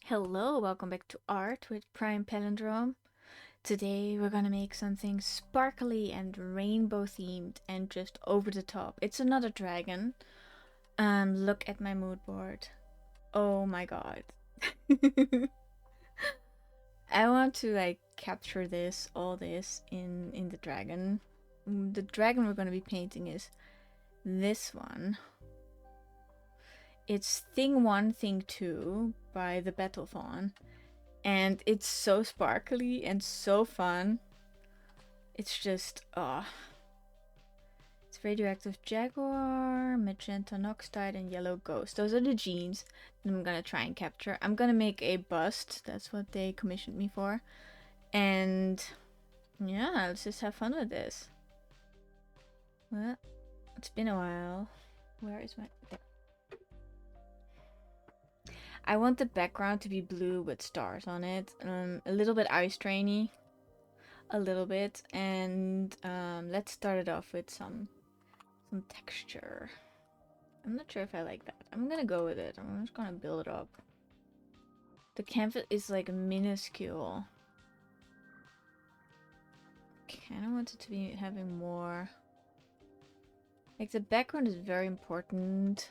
Hello, welcome back to Art with Prime Palindrome. Today we're gonna make something sparkly and rainbow themed and just over the top. It's another dragon. Look at my mood board. Oh my god. I want to capture all this in the dragon. The dragon we're gonna be painting is this one. It's Thing 1, Thing 2 by TheBattleFawn. And it's so sparkly and so fun. It's just, it's radioactive jaguar, magenta noxtide, and yellow ghost. Those are the genes that I'm gonna try and capture. I'm gonna make a bust. That's what they commissioned me for. And yeah, let's just have fun with this. Well, it's been a while. Where is my... There. I want the background to be blue with stars on it. A little bit eye strainy. A little bit. And let's start it off with some texture. I'm not sure if I like that. I'm gonna go with it. I'm just gonna build it up. The canvas is like minuscule. Kinda want it to be having more. Like the background is very important.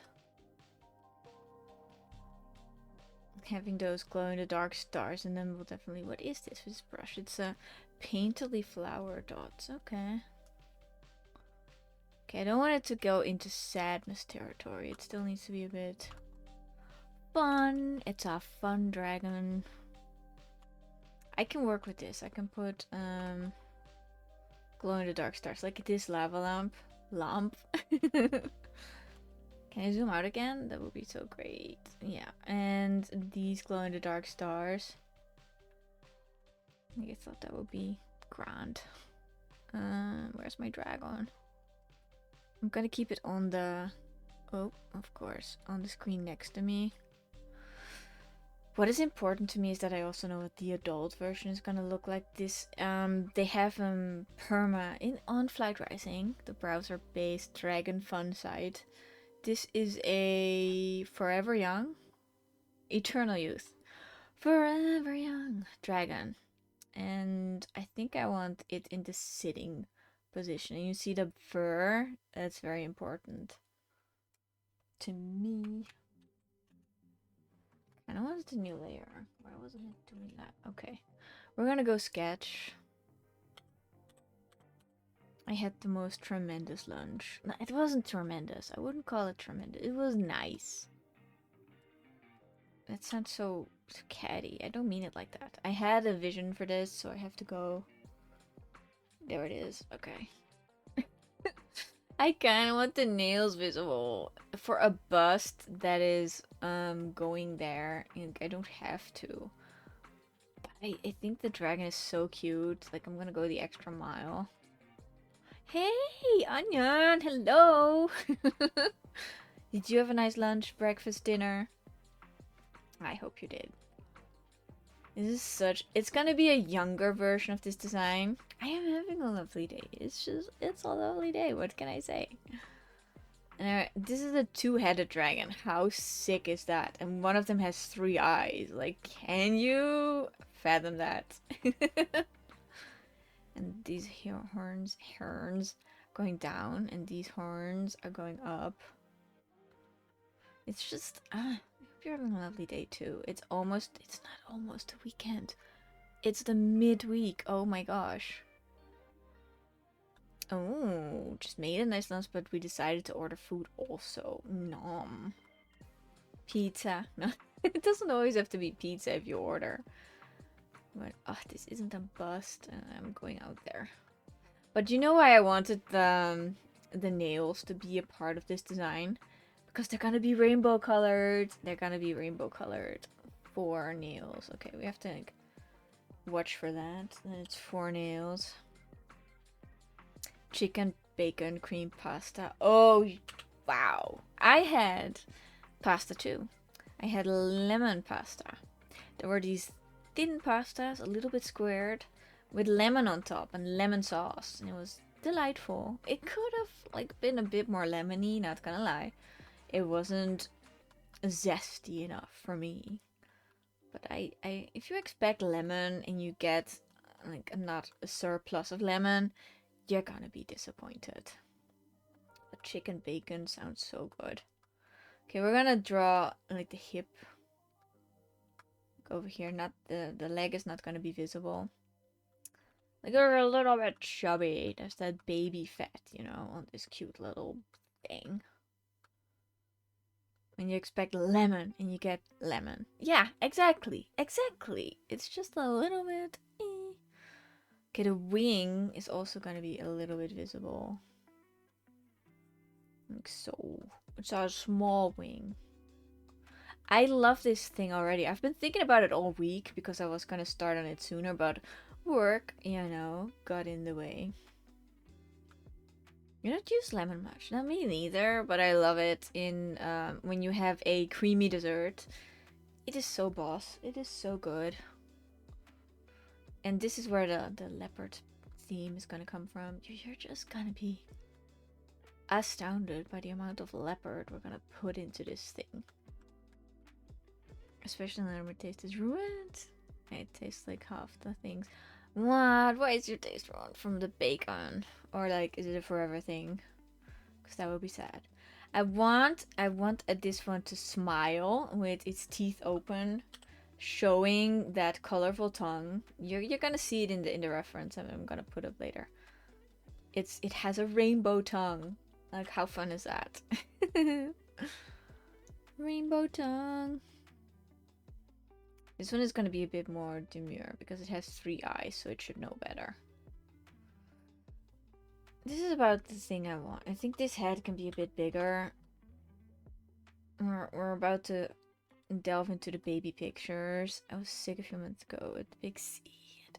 Having those glow in the dark stars, and then we'll definitely. What is this with this brush? It's a painterly flower dots. Okay. Okay, I don't want it to go into sadness territory. It still needs to be a bit fun. It's a fun dragon. I can work with this. I can put glow in the dark stars like this lava lamp. Can I zoom out again? That would be so great. Yeah, and these glow in the dark stars. I thought that would be grand. Where's my dragon? I'm gonna keep it on the... Oh, of course, on the screen next to me. What is important to me is that I also know what the adult version is gonna look like. This, they have perma on Flight Rising, the browser-based dragon fun site. This is a forever young, eternal youth, forever young dragon, and I think I want it in the sitting position. And you see the fur, that's very important to me. And I wanted a new layer. Why wasn't it doing that? Okay, we're gonna go sketch. I had the most tremendous lunch. No, it wasn't tremendous. I wouldn't call it tremendous. It was nice. That sounds so catty. I don't mean it like that. I had a vision for this, so I have to go. There it is. Okay. I kind of want the nails visible for a bust that is going there. I don't have to. But I think the dragon is so cute. Like, I'm gonna go the extra mile. Hey, Onion, hello. Did you have a nice lunch, breakfast, dinner? I hope you did. This is such... It's gonna be a younger version of this design. I am having a lovely day. It's a lovely day. What can I say? And this is a two-headed dragon. How sick is that? And one of them has 3 eyes. Like, can you fathom that? And these horns going down, and these horns are going up. It's just, I hope you're having a lovely day too. It's not almost a weekend. It's the midweek. Oh my gosh. Oh, just made a nice lunch, but we decided to order food also. Nom. Pizza. No, it doesn't always have to be pizza if you order. But, this isn't a bust, and I'm going out there. But you know why I wanted the nails to be a part of this design? Because they're gonna be rainbow colored. They're gonna be rainbow colored. 4 nails. Okay, we have to watch for that. And it's 4 nails. Chicken, bacon, cream pasta. Oh, wow. I had pasta too. I had lemon pasta. There were these thin pastas, a little bit squared, with lemon on top and lemon sauce. And it was delightful. It could have been a bit more lemony, not gonna lie. It wasn't zesty enough for me. But if you expect lemon and you get like not a surplus of lemon, you're gonna be disappointed. But chicken bacon sounds so good. Okay, we're gonna draw like the hip over here. Not the leg is not gonna be visible. Like they're a little bit chubby. There's that baby fat, you know, on this cute little thing. When you expect lemon and you get lemon. Yeah, exactly. Exactly. It's just a little bit. Okay, the wing is also gonna be a little bit visible. Like so. It's a small wing. I love this thing already. I've been thinking about it all week because I was gonna start on it sooner, but work, you know, got in the way. You don't use lemon much. Not me neither, but I love it in when you have a creamy dessert. It is so boss. It is so good. And this is where the leopard theme is gonna come from. You're just gonna be astounded by the amount of leopard we're gonna put into this thing. Especially when the taste is ruined. It tastes like half the things. What? Why is your taste ruined from the bacon? Or like, is it a forever thing? Because that would be sad. I want this one to smile with its teeth open, showing that colorful tongue. You're gonna see it in the reference I'm gonna put up later. It has a rainbow tongue. Like, how fun is that? Rainbow tongue. This one is gonna be a bit more demure because it has 3 eyes, so it should know better. This is about the thing I want. I think this head can be a bit bigger. We're about to delve into the baby pictures. I was sick a few months ago with Big C.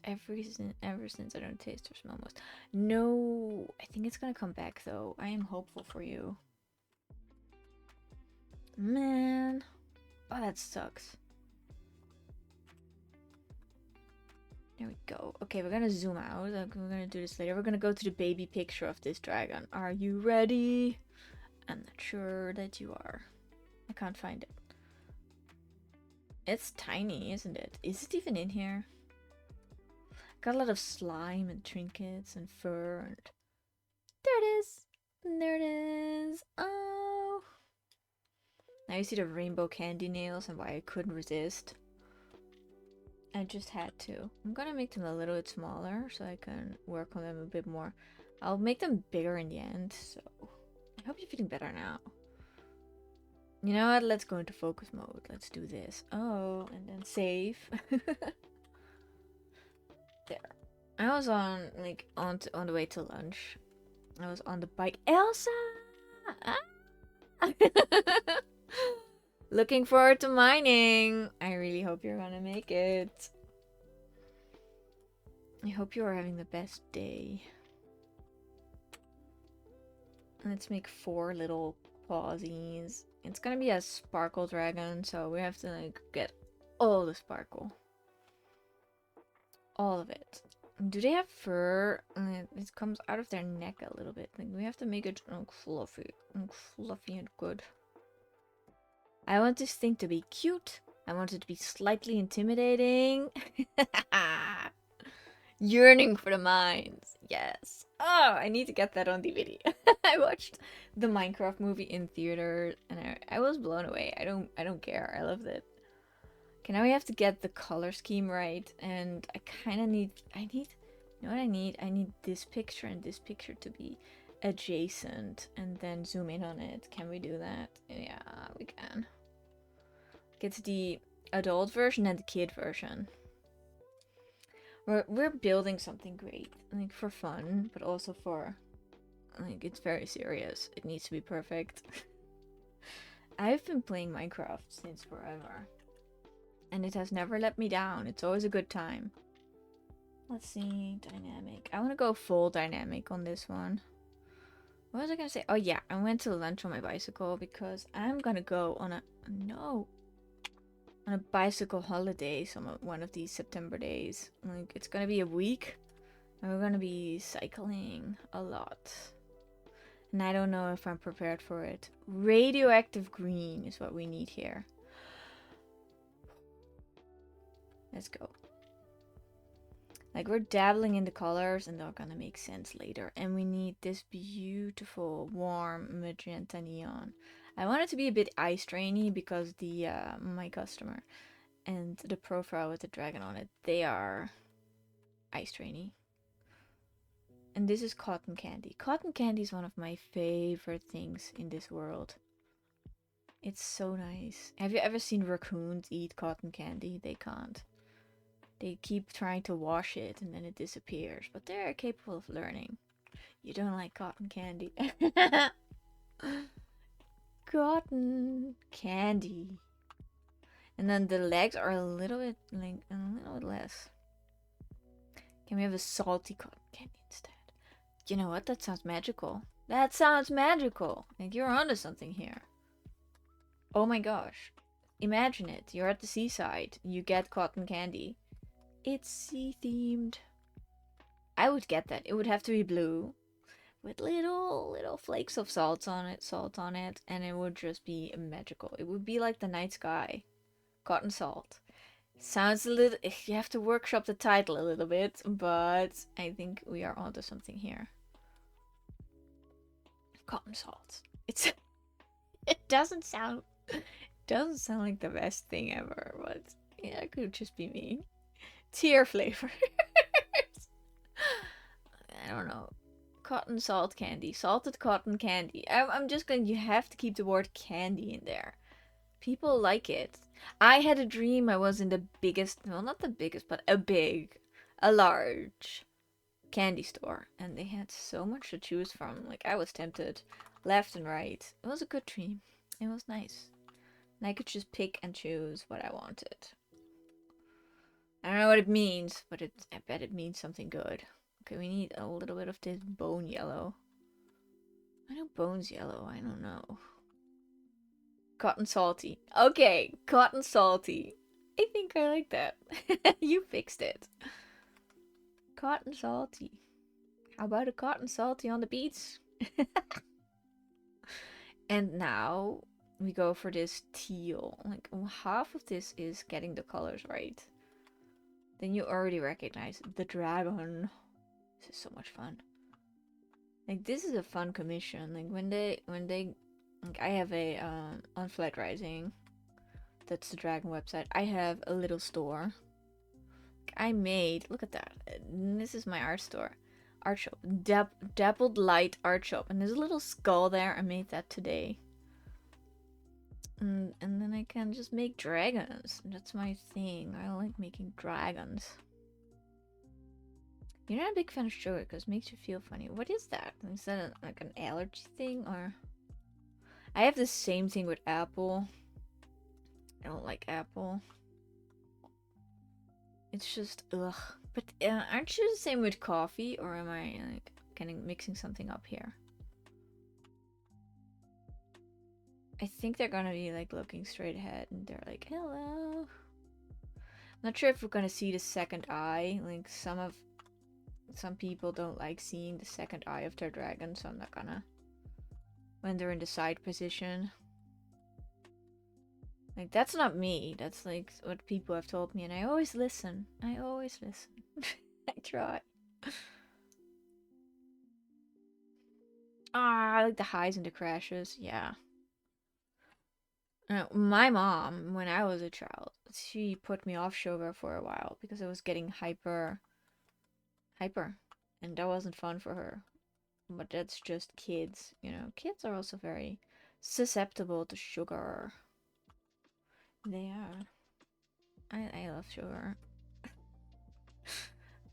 And ever since I don't taste or smell most. No, I think it's gonna come back though. I am hopeful for you. Man. Oh, that sucks. There we go. Okay, we're gonna zoom out. We're gonna do this later. We're gonna go to the baby picture of this dragon. Are you ready? I'm not sure that you are. I can't find it. It's tiny, isn't it? Is it even in here? Got a lot of slime and trinkets and fur and... There it is! There it is! Oh! Now you see the rainbow candy nails and why I couldn't resist. I just had to. I'm gonna make them a little bit smaller so I can work on them a bit more. I'll make them bigger in the end, so... I hope you're feeling better now. You know what? Let's go into focus mode. Let's do this. Oh, and then save. There. I was on, like, on the way to lunch. I was on the bike. Elsa! Ah! Looking forward to mining. I really hope you're gonna make it. I hope you are having the best day. Let's make 4 little pawsies. It's gonna be a sparkle dragon, so we have to like get all the sparkle. All of it. Do they have fur? It comes out of their neck a little bit. Like, we have to make it fluffy and good. I want this thing to be cute. I want it to be slightly intimidating. Yearning for the mines. Yes. Oh, I need to get that on DVD. I watched the Minecraft movie in theater and I was blown away. I don't care. I loved it. Okay, now we have to get the color scheme right, and I kind of need, you know what I need? I need this picture and this picture to be adjacent, and then zoom in on it. Can we do that? Yeah, we can. Get the adult version and the kid version. We're building something great, like for fun, but also for, like, it's very serious. It needs to be perfect. I've been playing Minecraft since forever. And it has never let me down. It's always a good time. Let's see. Dynamic. I want to go full dynamic on this one. What was I going to say? Oh, yeah. I went to lunch on my bicycle because I'm going to go on a... No. On a bicycle holiday one of these September days. Like, it's going to be a week. And we're going to be cycling a lot. And I don't know if I'm prepared for it. Radioactive green is what we need here. Let's go. Like, we're dabbling in the colors and they're gonna make sense later. And we need this beautiful, warm magenta neon. I want it to be a bit eye strainy because the my customer and the profile with the dragon on it, they are eye strainy. And this is cotton candy. Cotton candy is one of my favorite things in this world. It's so nice. Have you ever seen raccoons eat cotton candy? They can't. They keep trying to wash it and then it disappears. But they're capable of learning. You don't like cotton candy. Cotton candy. And then the legs are a little bit less. Can we have a salty cotton candy instead? You know what? That sounds magical. That sounds magical. Like, you're onto something here. Oh my gosh. Imagine it. You're at the seaside. You get cotton candy. It's sea themed. I would get that. It would have to be blue with little flakes of salt on it, and it would just be magical. It would be like the night sky. Cotton salt. Sounds a little, you have to workshop the title a little bit, but I think we are onto something here. Cotton salt. It doesn't sound like the best thing ever, but yeah, it could just be me. Tear flavor. I don't know. Cotton salt candy. Salted cotton candy. I'm just going, you have to keep the word candy in there. People like it. I had a dream I was in the biggest, well, not the biggest, but a large candy store. And they had so much to choose from. Like, I was tempted left and right. It was a good dream. It was nice. And I could just pick and choose what I wanted. I don't know what it means, but I bet it means something good. Okay, we need a little bit of this bone yellow. I know bone's yellow, I don't know. Cotton salty. Okay, cotton salty. I think I like that. You fixed it. Cotton salty. How about a cotton salty on the beach? And now we go for this teal. Like, half of this is getting the colors right. Then you already recognize the dragon. This is so much fun. Like, this is a fun commission. Like, when they like, I have a on Flat Rising, that's the dragon website, I have a little store. I made, look at that, this is my art store, art shop, Dappled Light art shop, and there's a little skull there. I made that today. And then I can just make dragons. That's my thing. I like making dragons. You're not a big fan of sugar because it makes you feel funny. What is that? Is that like an allergy thing, or? I have the same thing with apple. I don't like apple. It's just ugh. But aren't you the same with coffee, or am I like kind of mixing something up here? I think they're gonna be like looking straight ahead, and they're like, "Hello." I'm not sure if we're gonna see the second eye. Like, some people don't like seeing the second eye of their dragon, so I'm not gonna. When they're in the side position. Like, that's not me. That's like what people have told me, and I always listen. I try. I like the highs and the crashes. Yeah. My mom, when I was a child, she put me off sugar for a while because I was getting hyper, and that wasn't fun for her. But that's just kids, you know. Kids are also very susceptible to sugar. They are. I love sugar.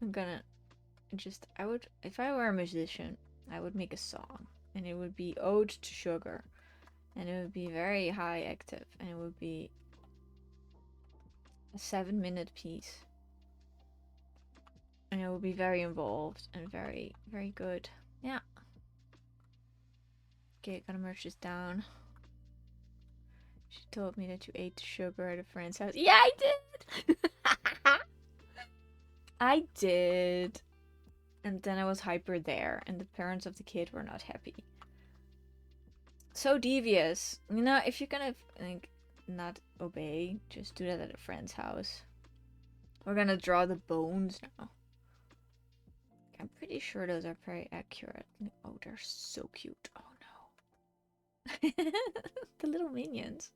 I'm gonna just, I would, if I were a musician, I would make a song, and it would be Ode to Sugar, and it would be very high active, and it would be a 7-minute piece, and it would be very involved and very, very good. Yeah. Okay, gotta merge this down. She told me that you ate the sugar at a friend's house. Yeah, I did! I did. And then I was hyper there, and the parents of the kid were not happy. So devious. You know, if you're gonna, like, not obey, just do that at a friend's house. We're gonna draw the bones now. I'm pretty sure those are very accurate. Oh, they're so cute. Oh no. The little minions.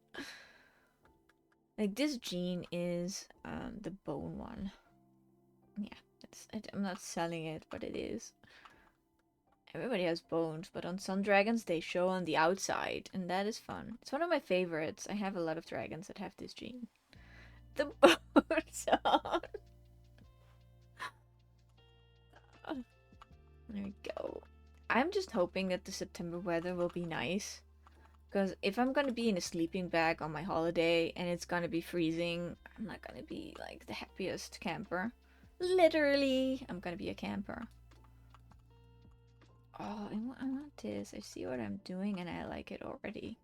Like, this gene is the bone one. Yeah, I'm not selling it, but it is. Everybody has bones, but on some dragons they show on the outside, and that is fun. It's one of my favorites. I have a lot of dragons that have this gene. The bones on. There we go. I'm just hoping that the September weather will be nice. Because if I'm gonna be in a sleeping bag on my holiday and it's gonna be freezing, I'm not gonna be like the happiest camper. Literally, I'm gonna be a camper. Oh, I want this. I see what I'm doing and I like it already.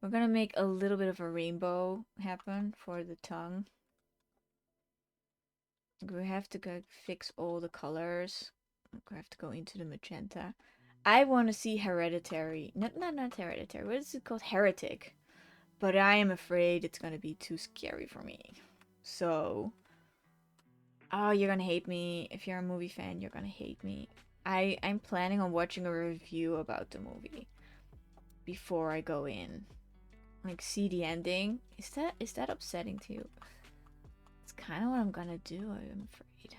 We're gonna make a little bit of a rainbow happen for the tongue. We have to go fix all the colors. We have to go into the magenta. I want to see Hereditary. Not Hereditary. What is it called? Heretic. But I am afraid it's gonna be too scary for me. So... Oh, you're gonna hate me. If you're a movie fan, you're gonna hate me. I'm planning on watching a review about the movie before I go in. Like, see the ending. Is that upsetting to you? It's kind of what I'm gonna do, I'm afraid.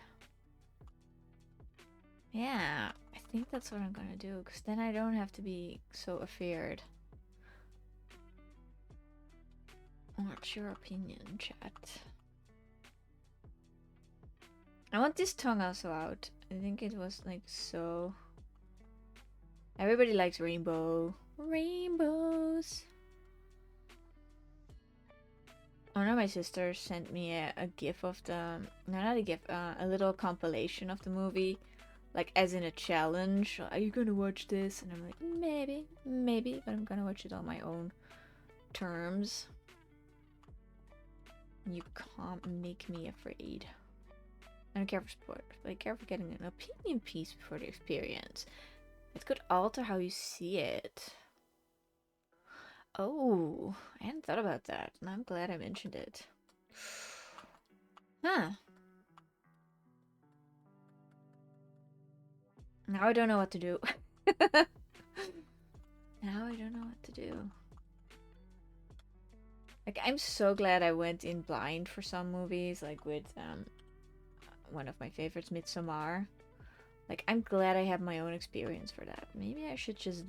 Yeah, I think that's what I'm gonna do, because then I don't have to be so afeared. What's your opinion, chat? I want this tongue also out. I think it was like so... Everybody likes rainbow. Rainbows! One of my sisters sent me a gif of the... No, not a gif, a little compilation of the movie. Like, as in a challenge. Are you gonna watch this? And I'm like, maybe, but I'm gonna watch it on my own terms. You can't make me afraid. I don't care for spoilers, but I care for getting an opinion piece before the experience. It could alter how you see it. Oh, I hadn't thought about that, and I'm glad I mentioned it. Huh. Now I don't know what to do. Now I don't know what to do. Like, I'm so glad I went in blind for some movies, like with one of my favorites, Midsommar. Like, I'm glad I have my own experience for that. Maybe I should just,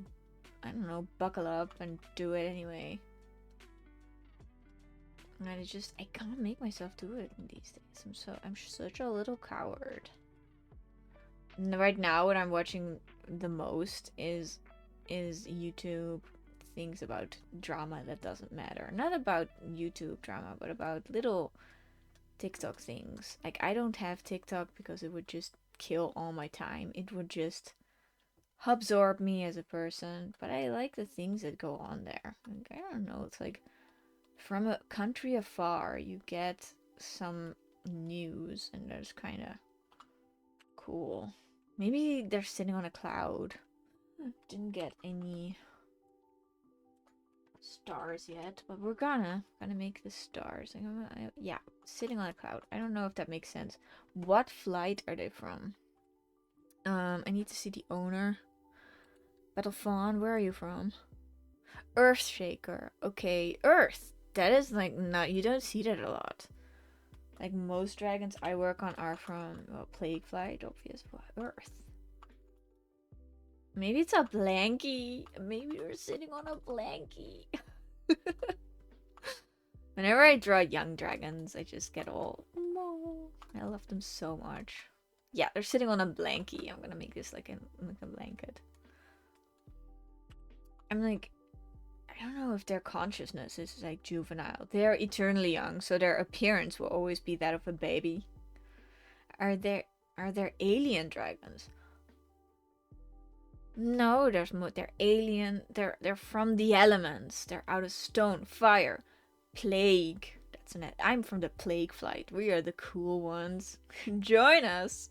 I don't know, buckle up and do it anyway. And I can't make myself do it these days. I'm such a little coward. And right now, what I'm watching the most is YouTube things about drama that doesn't matter. Not about YouTube drama, but about little TikTok things. Like, I don't have TikTok because it would just kill all my time. It would just absorb me as a person. But I like the things that go on there. Like, I don't know, it's like from a country afar you get some news and that's kind of cool. Maybe they're sitting on a cloud. Didn't get any stars yet, but we're gonna make the stars. Yeah, sitting on a cloud. I don't know if that makes sense. What flight are they from? I need to see the owner. TheBattleFawn, where are you from? Earthshaker. Okay, Earth. That is like not, you don't see that a lot. Like most dragons I work on are from, well, Plague Flight, obvious. Earth. Maybe it's a blankie. Maybe we're sitting on a blankie. Whenever I draw young dragons, I just get all... I love them so much. Yeah, they're sitting on a blankie. I'm gonna make this like a blanket. I'm like... I don't know if their consciousness is like juvenile. They're eternally young, so their appearance will always be that of a baby. Are there alien dragons? No, they're alien. They're from the elements. They're out of stone, fire, plague. That's an. I'm from the Plague Flight. We are the cool ones. Join us.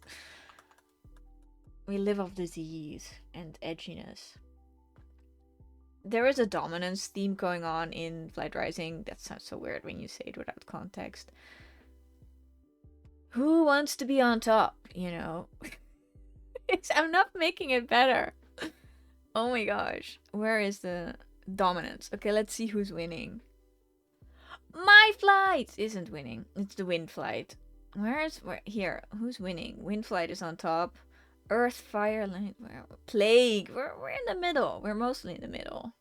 We live off disease and edginess. There is a dominance theme going on in Flight Rising. That sounds so weird when you say it without context. Who wants to be on top, you know? I'm not making it better. Oh my gosh. Where is the dominance? Okay, let's see who's winning. My flight isn't winning. It's the wind flight. Where here? Who's winning? Wind flight is on top. Earth, fire, land, plague. We're in the middle. We're mostly in the middle.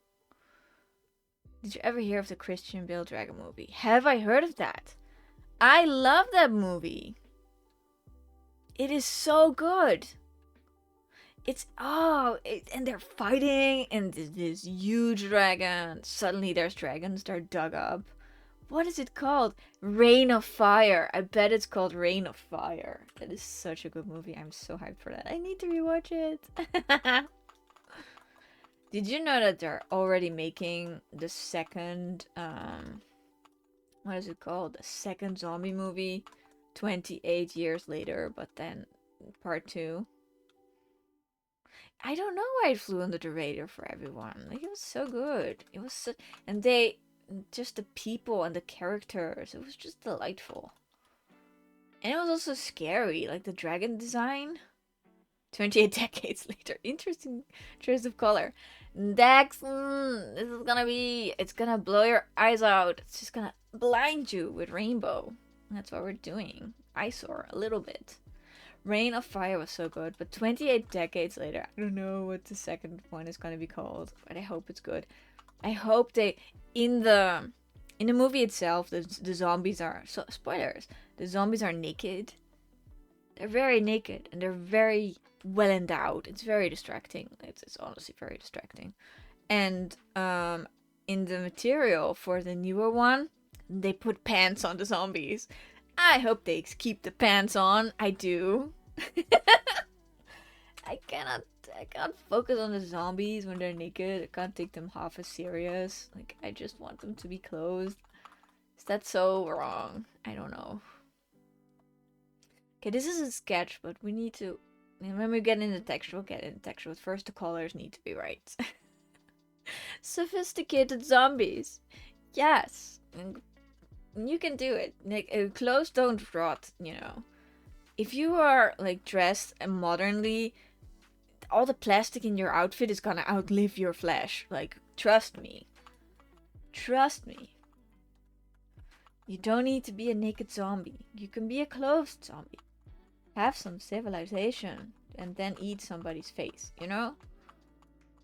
Did you ever hear of the Christian Bale Dragon movie? Have I heard of that? I love that movie. It is so good. It's and they're fighting, and this huge dragon. Suddenly, there's dragons. They're dug up. What is it called? Reign of Fire. I bet it's called Reign of Fire. That is such a good movie. I'm so hyped for that. I need to rewatch it. Did you know that they're already making the second, what is it called? The second zombie movie 28 years later, but then part 2. I don't know why it flew under the radar for everyone. Like, it was so good. It was so, and they, just the people and the characters, it was just delightful. And it was also scary, like the dragon design. 28 decades later. Interesting choice of color. Dex, this is gonna be, it's gonna blow your eyes out. It's just gonna blind you with rainbow. That's what we're doing. Eyesore, a little bit. Reign of Fire was so good, but 28 decades later, I don't know what the second one is gonna be called, but I hope it's good. I hope they, in the movie itself, the zombies are, so spoilers, the zombies are naked. They're very naked, and they're very well endowed. It's very distracting. It's honestly very distracting. And in the material for the newer one, they put pants on the zombies. I hope they keep the pants on. I do. I can't focus on the zombies when they're naked. I can't take them half as serious. Like, I just want them to be clothed. Is that so wrong? I don't know. Okay, this is a sketch, but we need to, and when we get in the text, we'll get in the text, but first the colors need to be right. Sophisticated zombies. Yes. You can do it. Like, clothes don't rot, you know. If you are, like, dressed modernly, all the plastic in your outfit is gonna outlive your flesh. Like, trust me. Trust me. You don't need to be a naked zombie. You can be a clothed zombie. Have some civilization and then eat somebody's face, you know?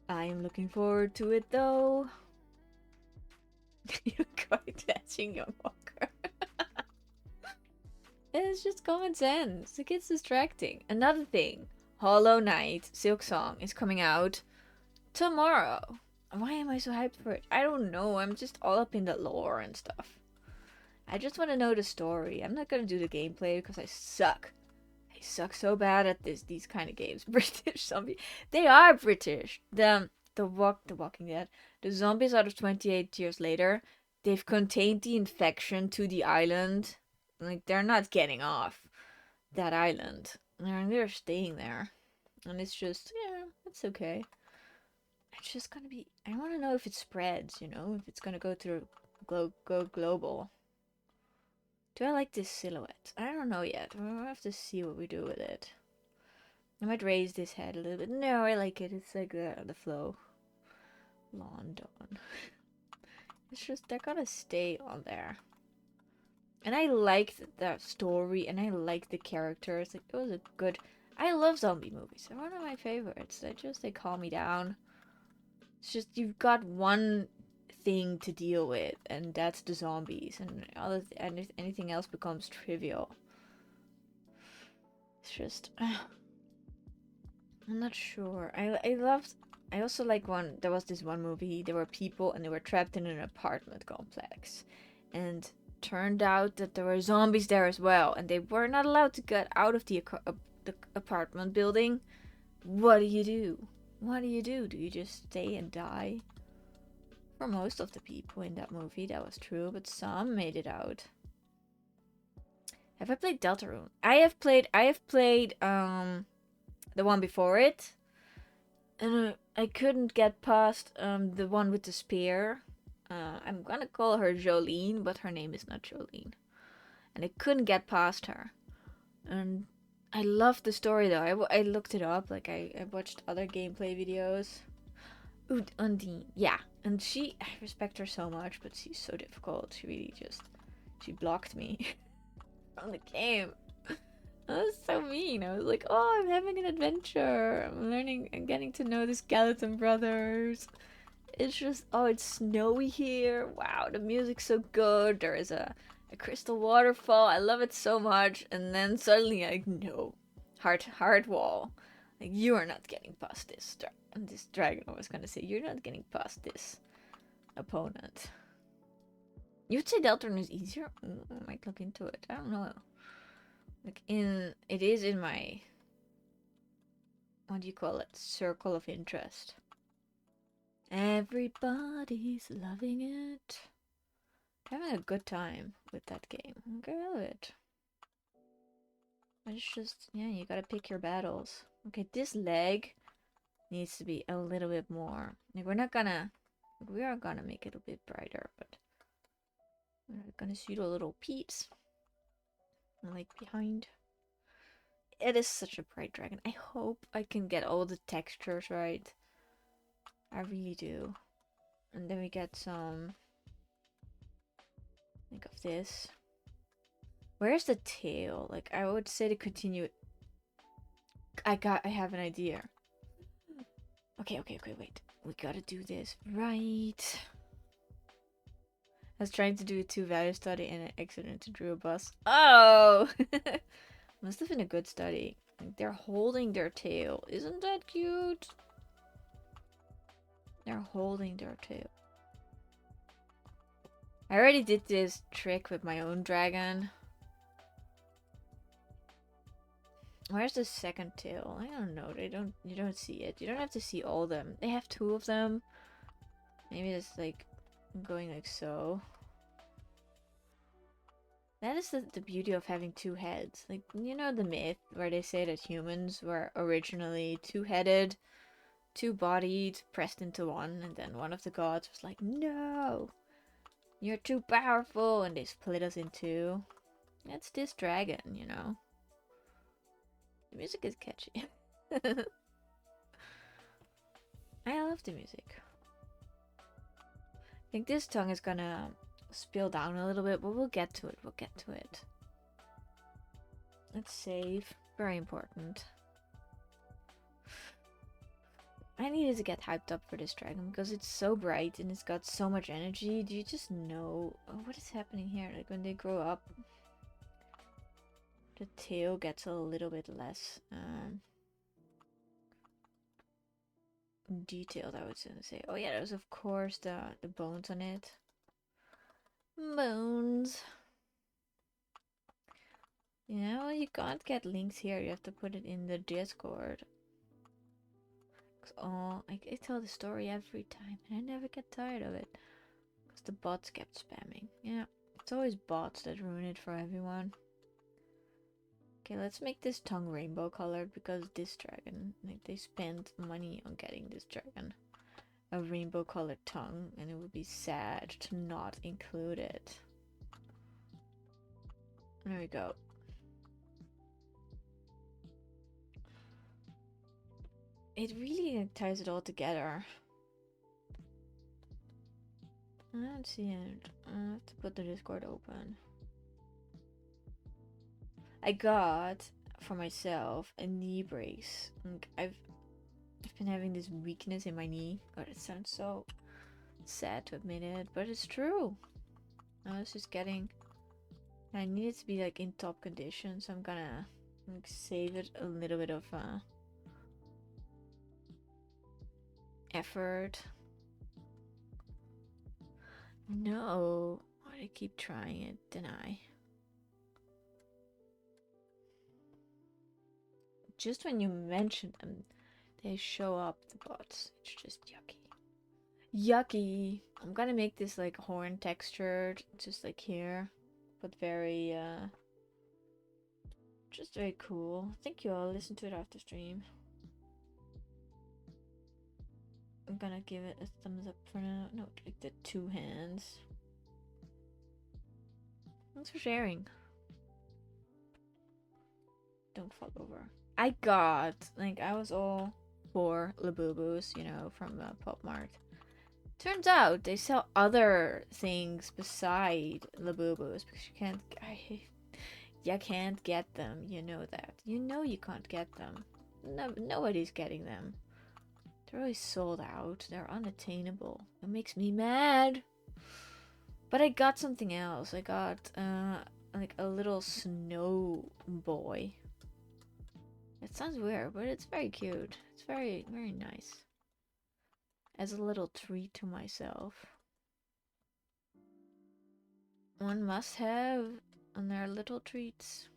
I am looking forward to it though. You're quite touching, young walker. It's just common sense. It gets distracting. Another thing, Hollow Knight Silk Song is coming out tomorrow. Why am I so hyped for it? I don't know. I'm just all up in the lore and stuff. I just want to know the story. I'm not gonna do the gameplay because I suck. I suck so bad at these kind of games. British zombie. They are British. The Walking Dead. The zombies out of 28 years later. They've contained the infection to the island. Like, they're not getting off that island. They're staying there. And it's just, yeah, it's okay. It's just gonna be, I want to know if it spreads, you know, if it's gonna go through, go global. Do I like this silhouette? I don't know yet. We'll have to see what we do with it. I might raise this head a little bit. No, I like it. It's like the flow. Lawn dawn. It's just, they're gonna stay on there. And I liked the story, and I liked the characters. Like, it was a good, I love zombie movies. They're one of my favorites. They calm me down. It's just, you've got one thing to deal with, and that's the zombies, and anything else becomes trivial. It's just, I'm not sure. I also like there was this one movie, there were people and they were trapped in an apartment complex, and turned out that there were zombies there as well, and they were not allowed to get out of the apartment building. What do you do? What do you do? Do you just stay and die? For most of the people in that movie, that was true, but some made it out. Have I played Deltarune? I have played the one before it. And I couldn't get past the one with the spear. I'm gonna call her Jolene, but her name is not Jolene. And I couldn't get past her. And I love the story though. I looked it up. Like I watched other gameplay videos. Ooh, Undine. Yeah. And I respect her so much, but she's so difficult. She really she blocked me from the game. That was so mean. I was like, oh, I'm having an adventure. I'm learning and getting to know the Skeleton Brothers. It's just, oh, it's snowy here. Wow, the music's so good. There is a crystal waterfall. I love it so much. And then suddenly, like, no. Hard wall. Like, you are not getting past this dragon. I was gonna say, you're not getting past this opponent. You'd say Deltarune is easier? I might look into it. I don't know. Like, it is in my, what do you call it? Circle of interest. Everybody's loving it. Having a good time with that game. Okay, I love it. It's just, yeah, you gotta pick your battles. Okay, this leg needs to be a little bit more. Like, we are gonna make it a bit brighter, but we're gonna shoot a little peeps. Like, behind. It is such a bright dragon. I hope I can get all the textures right. I really do. And then we get some, think of this. Where's the tail? Like, I would say to continue. I have an idea. Okay, wait. We gotta do this right. I was trying to do a 2-value study and I accidentally drew a bus. Oh! Must have been a good study. Like, they're holding their tail. Isn't that cute? They're holding their tail. I already did this trick with my own dragon. Where's the second tail? I don't know. You don't see it. You don't have to see all of them. They have 2 of them. Maybe it's like going like so. That is the beauty of having 2 heads. Like, you know the myth where they say that humans were originally 2-headed, 2-bodied, pressed into one, and then one of the gods was like, no! You're too powerful, and they split us in 2. That's this dragon, you know? The music is catchy. I love the music. I think this tongue is gonna spill down a little bit, but we'll get to it. We'll get to it. Let's save. Very important. I needed to get hyped up for this dragon because it's so bright and it's got so much energy. Do you just know what is happening here? Like when they grow up, the tail gets a little bit less detailed, I would say. Oh yeah, there's of course the bones on it. Bones. Yeah, well, you can't get links here. You have to put it in the Discord. Oh, I tell the story every time, and I never get tired of it. Because the bots kept spamming. Yeah, it's always bots that ruin it for everyone. Okay, let's make this tongue rainbow colored because this dragon, like, they spent money on getting this dragon a rainbow colored tongue, and it would be sad to not include it. There we go. It really ties it all together. I don't see it. I have to put the Discord open. I got for myself a knee brace. Like, I've been having this weakness in my knee. God, it sounds so sad to admit it, but it's true. I was just getting. I need it to be like in top condition, so I'm gonna like save it a little bit of effort. No, I keep trying it, didn't I? Just when you mention them, they show up, the bots. It's just yucky. Yucky! I'm gonna make this like horn textured, just like here, but very, just very cool. Thank you all. Listen to it after stream. I'm gonna give it a thumbs up for now. No, like the 2 hands. Thanks for sharing. Don't fall over. I got, like, I was all for Labubus, you know, from Pop Mart. Turns out they sell other things beside Labubus because you can't get them. You know that. You know you can't get them. No, nobody's getting them. They're always sold out. They're unattainable. It makes me mad. But I got something else. I got like a little snow boy. It sounds weird, but it's very cute. It's very, very nice. As a little treat to myself. One must have on their little treats.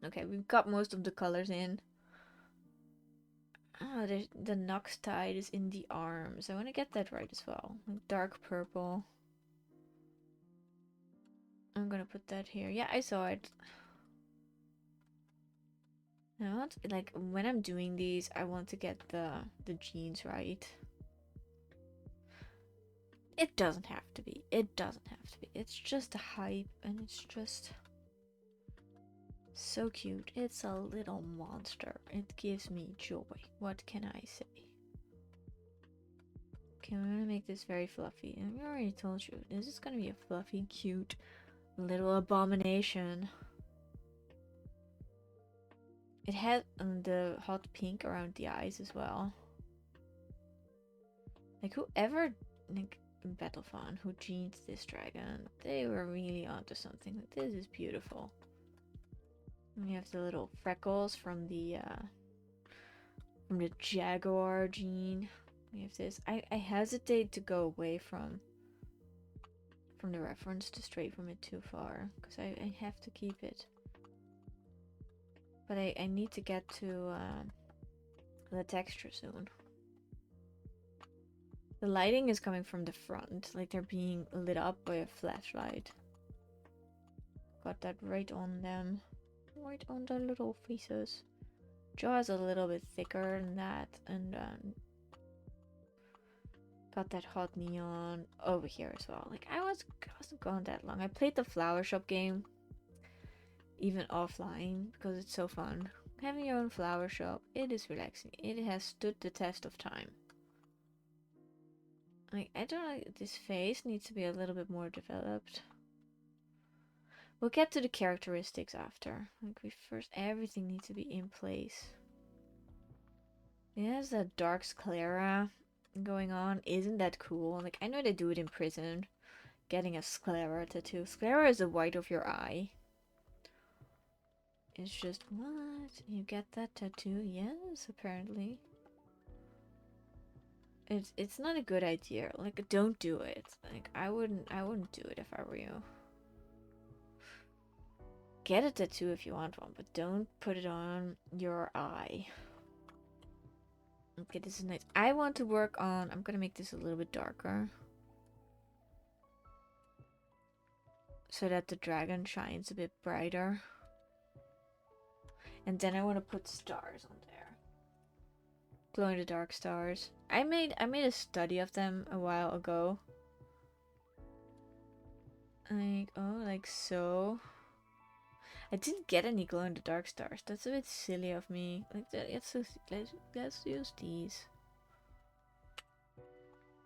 Okay, we've got most of the colors in. Ah, the Nox tide is in the arms. I want to get that right as well. Like dark purple. I'm gonna put that here. Yeah, I saw it. I want, like, when I'm doing these, I want to get the genes right. It doesn't have to be. It doesn't have to be. It's just a hype, and it's just so cute. It's a little monster. It gives me joy. What can I say? Okay, I'm gonna make this very fluffy. And I already told you, this is gonna be a fluffy, cute little abomination. It had the hot pink around the eyes as well. Like, whoever, like, TheBattleFawn who gened this dragon, they were really onto something. Like, this is beautiful. And we have the little freckles from the jaguar gene. We have this. I hesitate to go away from the reference to stray from it too far, because I have to keep it. But I need to get to the texture soon. The lighting is coming from the front, like they're being lit up by a flashlight. Got that right on them. Right on their little faces. Jaw is a little bit thicker than that, and got that hot neon over here as well. Like, I wasn't going that long. I played the flower shop game, even offline, because it's so fun. Having your own flower shop, it is relaxing. It has stood the test of time. Like, I don't know, this face needs to be a little bit more developed. We'll get to the characteristics after. Like, everything needs to be in place. It has that dark sclera going on. Isn't that cool? Like, I know they do it in prison. Getting a sclera tattoo. Sclera is the white of your eye. It's just, what? You get that tattoo? Yes, apparently. It's not a good idea. Like, don't do it. Like, I wouldn't do it if I were you. Get a tattoo if you want one, but don't put it on your eye. Okay, this is nice. I want to work on, I'm gonna make this a little bit darker, so that the dragon shines a bit brighter. And then I want to put stars on there. Glow in the dark stars. I made a study of them a while ago. Like, oh, like so. I didn't get any glow in the dark stars. That's a bit silly of me. Like, let's use these.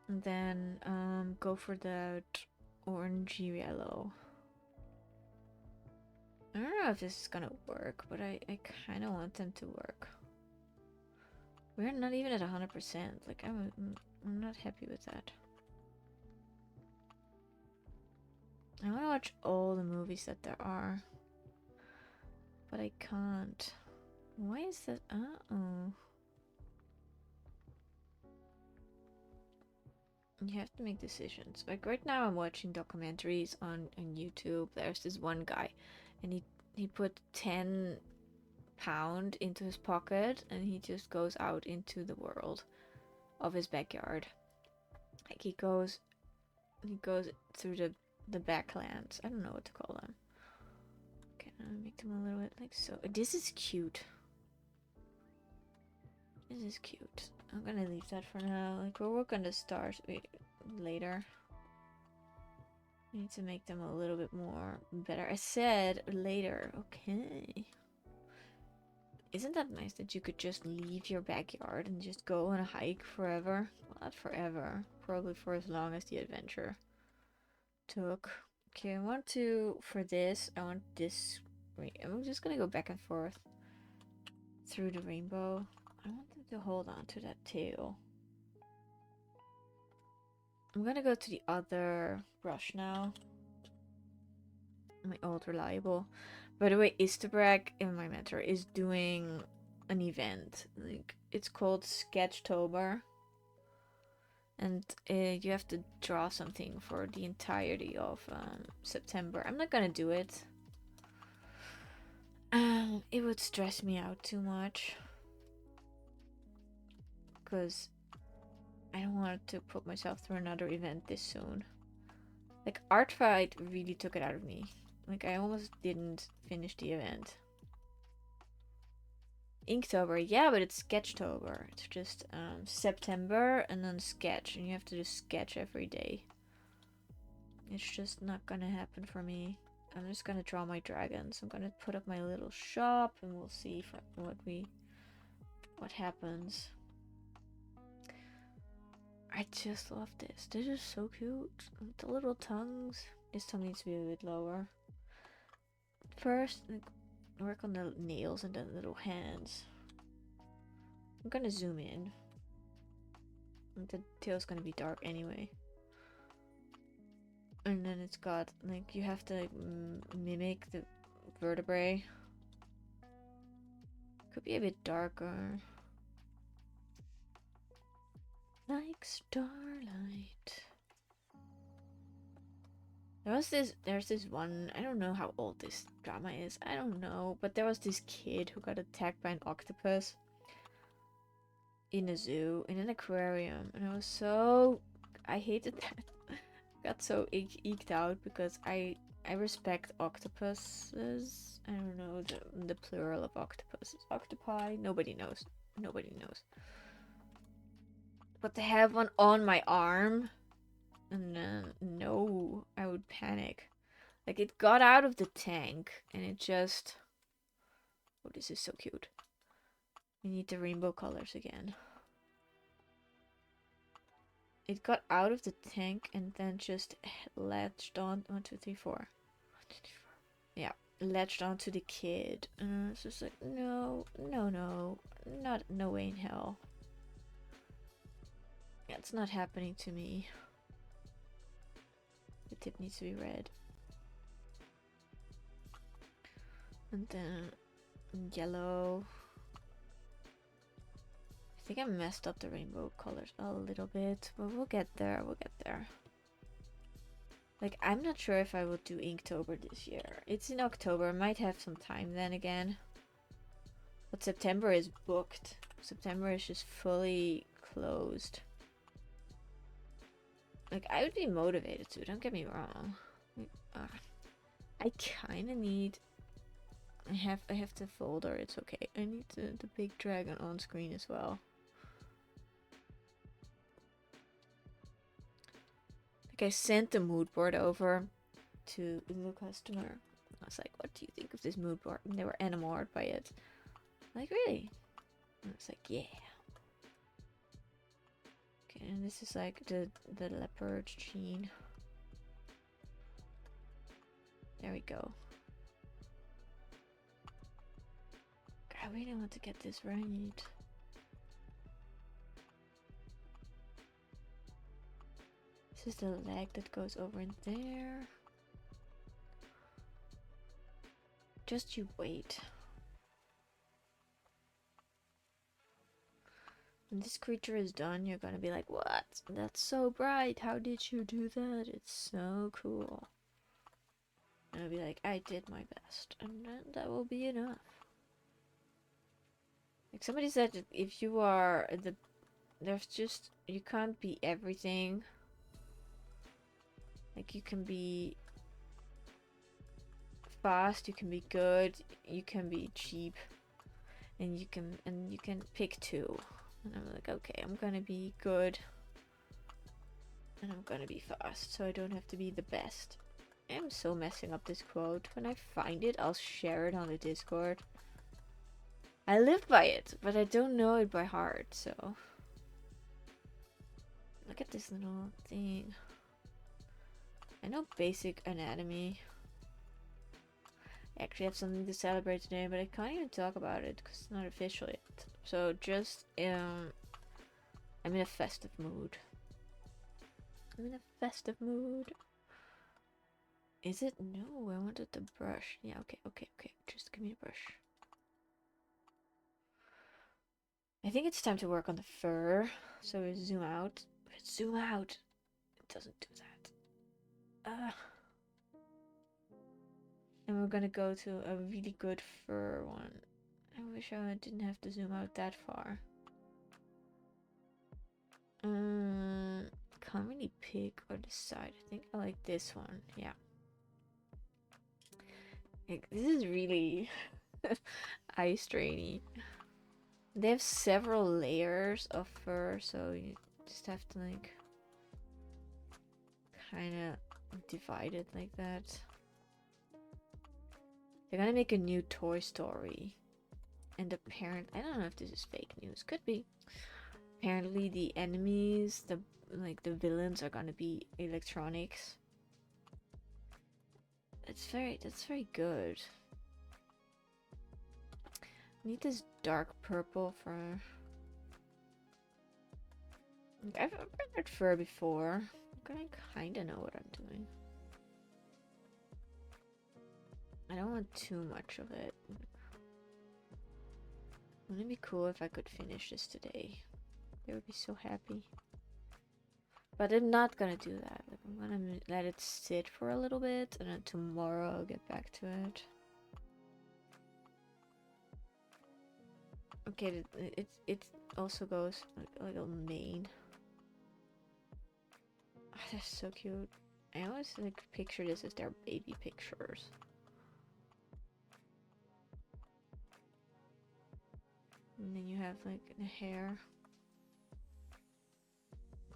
And then go for that orangey yellow. I don't know if this is gonna work, but I kind of want them to work. We're not even at 100%. Like, I'm not happy with that. I want to watch all the movies that there are, but I can't. Why is that? Uh-oh. You have to make decisions. Like, right now I'm watching documentaries on YouTube. There's this one guy, and he put 10 pound into his pocket, and he just goes out into the world of his backyard. Like, he goes through the backlands. I don't know what to call them. Okay, I'm gonna make them a little bit like so. This is cute. This is cute. I'm gonna leave that for now. Like, we'll work on the stars later. I need to make them a little bit more better. I said later. Okay. Isn't that nice that you could just leave your backyard and just go on a hike forever? Well, not forever. Probably for as long as the adventure took. Okay, I want to, for this, I want this. Wait, I'm just gonna go back and forth through the rainbow. I want them to hold on to that tail. I'm gonna go to the other brush now. My old reliable. By the way, Istabrag in my mentor is doing an event. Like, it's called Sketchtober. And you have to draw something for the entirety of September. I'm not gonna do it. It would stress me out too much. Because I don't want to put myself through another event this soon. Like, Art Fight really took it out of me. Like, I almost didn't finish the event. Inktober, yeah, but it's Sketchtober. It's just September and then sketch, and you have to do sketch every day. It's just not gonna happen for me. I'm just gonna draw my dragons. I'm gonna put up my little shop, and we'll see what happens. I just love this. This is so cute. The little tongues. This tongue needs to be a bit lower. First, work on the nails and the little hands. I'm gonna zoom in. The tail's gonna be dark anyway. And then it's got, like, you have to like, mimic the vertebrae. Could be a bit darker. Like starlight. There's this one, I don't know how old this drama is, I don't know, but there was this kid who got attacked by an octopus in a zoo, in an aquarium, and I hated that. Got so eked out because I respect octopuses. I don't know the plural of octopuses. Octopi? Nobody knows. Nobody knows. But to have one on my arm, and no, I would panic. Like, it got out of the tank and it just... Oh, this is so cute. We need the rainbow colors again. It got out of the tank and then just latched on. 1, 2, 3, 4. 1, 2, 3, 4. Yeah, latched onto the kid. And it's just like, no, no, no. No way in hell. Yeah, it's not happening to me. The tip needs to be red. And then yellow. I think I messed up the rainbow colors a little bit, but we'll get there, we'll get there. Like, I'm not sure if I will do Inktober this year. It's in October, I might have some time then again. But September is booked. September is just fully closed. Like, I would be motivated to, don't get me wrong. I kinda need... I have the folder, it's okay. I need the big dragon on screen as well. Like, I sent the mood board over to the customer. I was like, what do you think of this mood board? And they were enamored by it. Like, really? And I was like, yeah. Okay, and this is like the leopard sheen. There we go. I really want to get this right. This is the leg that goes over in there. Just you wait. When this creature is done, you're gonna be like, what? That's so bright. How did you do that? It's so cool. And I'll be like, I did my best. And then that will be enough. Like, somebody said that if you are there's just, you can't be everything. Like, you can be fast, you can be good, you can be cheap, and you can pick two. And I'm like, okay, I'm gonna be good, and I'm gonna be fast, so I don't have to be the best. I'm so messing up this quote. When I find it, I'll share it on the Discord. I live by it, but I don't know it by heart, so. Look at this little thing. I know basic anatomy. I actually have something to celebrate today, but I can't even talk about it because it's not official yet. So just, I'm in a festive mood. I'm in a festive mood. Is it? No, I wanted the brush. Yeah, okay. Just give me the brush. I think it's time to work on the fur. So we zoom out. Zoom out. It doesn't do that. And we're gonna go to a really good fur one. I wish I didn't have to zoom out that far. Can't really pick or decide. I think I like this one. Yeah. Like, this is really eye strainy. They have several layers of fur, so you just have to like kind of divide it like that. They're gonna make a new Toy Story, and apparently, I don't know if this is fake news. Could be. Apparently, the enemies, the villains, are gonna be electronics. That's very good. I need this dark purple for. I've read fur before. I kinda know what I'm doing. I don't want too much of it. Wouldn't it be cool if I could finish this today? I would be so happy. But I'm not gonna do that. I'm gonna let it sit for a little bit, and then tomorrow I'll get back to it. Okay, it also goes like a mane. Oh, that's so cute. I always like picture this as their baby pictures. And then you have like the hair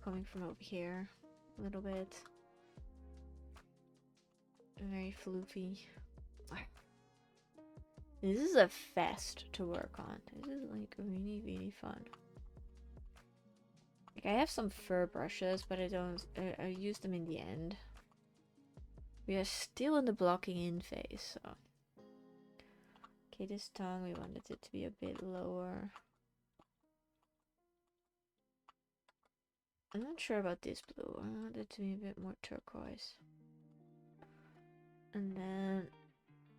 coming from over here a little bit. Very floofy. This is a fest to work on. This is like really fun. Like, I have some fur brushes, but I don't. I use them in the end. We are still in the blocking in phase, so. Okay, this tongue, we wanted it to be a bit lower. I'm not sure about this blue. I want it to be a bit more turquoise. And then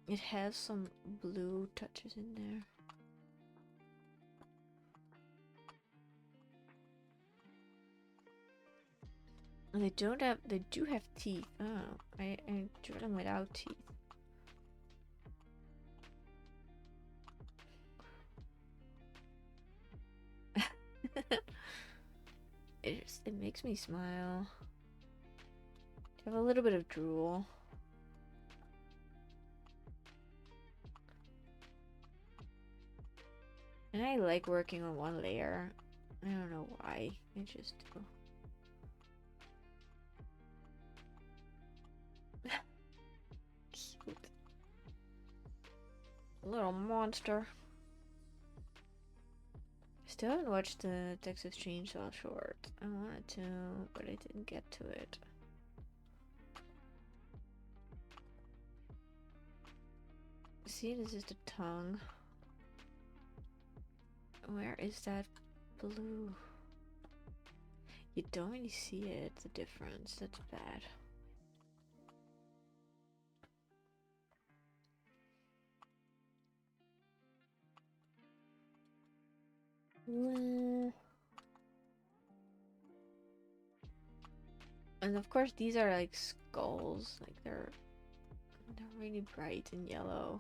it has some blue touches in there. And they do have teeth. Oh, I drew them without teeth. It makes me smile. I have a little bit of drool. And I like working on one layer. I don't know why. I just do. Cute. Little monster. Still haven't watched the Texas Chainsaw short. I wanted to, but I didn't get to it. See, this is the tongue. Where is that blue? You don't really see it, the difference. That's bad. Well, and of course these are like skulls, like they're really bright and yellow.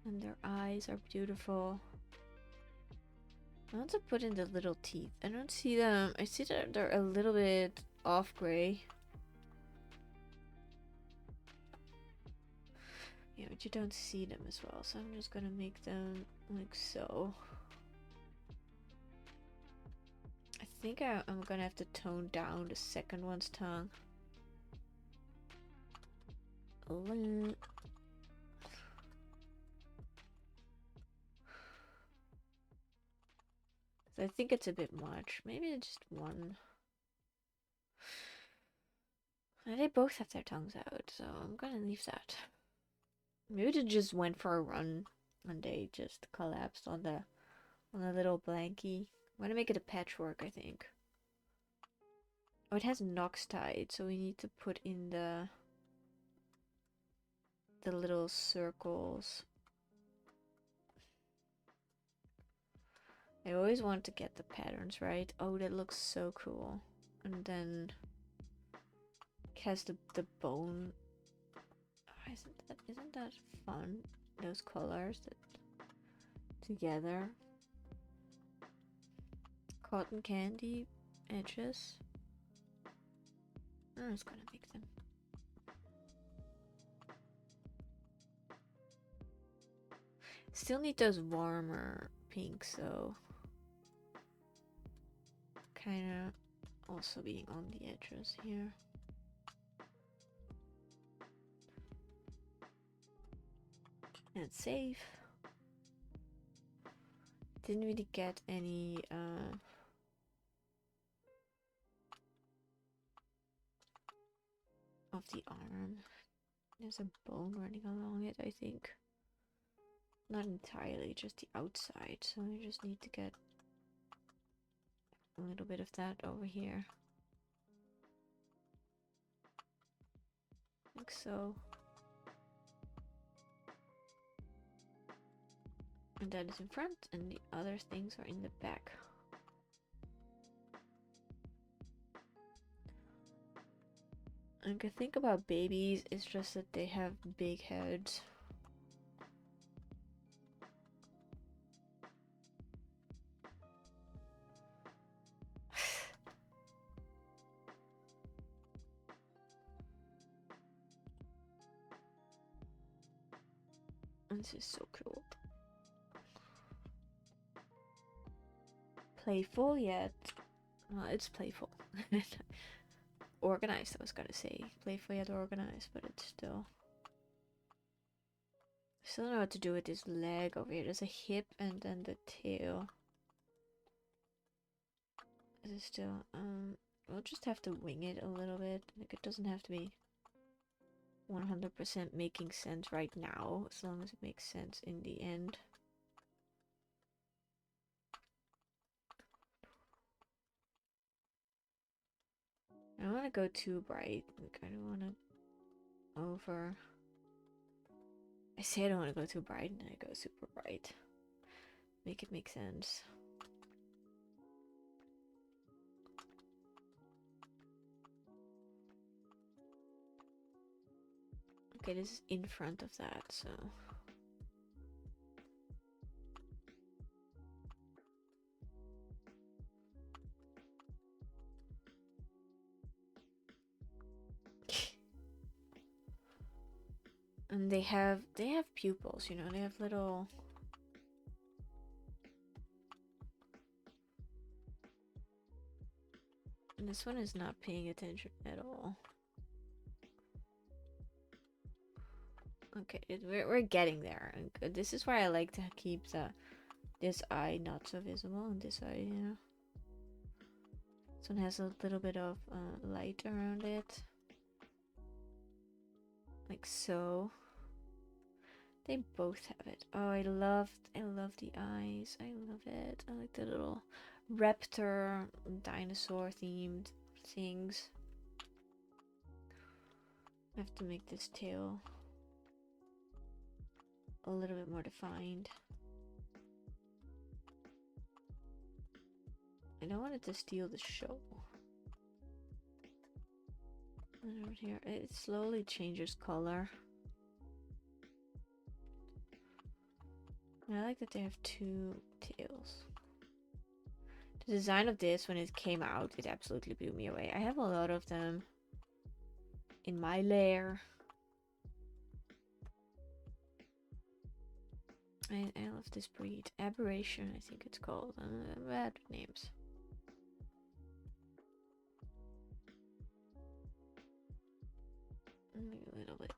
And their eyes are beautiful. I want to put in the little teeth. I don't see them. I see that they're a little bit off gray. Yeah, but you don't see them as well, so I'm just gonna make them like so. I think I'm gonna have to tone down the second one's tongue. I think it's a bit much. Maybe just one. And they both have their tongues out, so I'm gonna leave that. Maybe they just went for a run and they just collapsed on the little blankie. I'm gonna make it a patchwork, I think. Oh, it has Nox tied, so we need to put in the little circles. I always want to get the patterns right. Oh, that looks so cool. And then it has the bone. Oh, isn't that fun? Those colors that together. Cotton candy edges. I'm just gonna make them. Still need those warmer pinks though. Kinda also being on the edges here. And save. Didn't really get any of the arm. There's a bone running along it, I think. Not entirely, just the outside. So I just need to get a little bit of that over here. Like so. And that is in front, and the other things are in the back. And the thing about babies is just that they have big heads. This is so cool. Playful yet, well, it's playful. Organized, I was gonna say. Playful yet organized, but it's still. I still don't know what to do with this leg over here. There's a hip and then the tail. Is it still? We'll just have to wing it a little bit. Like, it doesn't have to be 100% making sense right now, as long as it makes sense in the end. I don't want to go too bright. Like, I don't want to over. I say I don't want to go too bright, and I go super bright. Make it make sense. Okay, this is in front of that, so. And they have pupils, you know, they have little. And this one is not paying attention at all. Okay, we're getting there. And this is why I like to keep this eye not so visible, and this eye, you know. This one has a little bit of light around it. Like so. They both have it. Oh, I love the eyes. I love it. I like the little raptor, dinosaur themed things. I have to make this tail a little bit more defined. I don't want it to steal the show. And over here, it slowly changes color. I like that they have two tails. The design of this, when it came out, it absolutely blew me away. I have a lot of them in my lair. I love this breed. Aberration, I think it's called. Bad names. Maybe a little bit.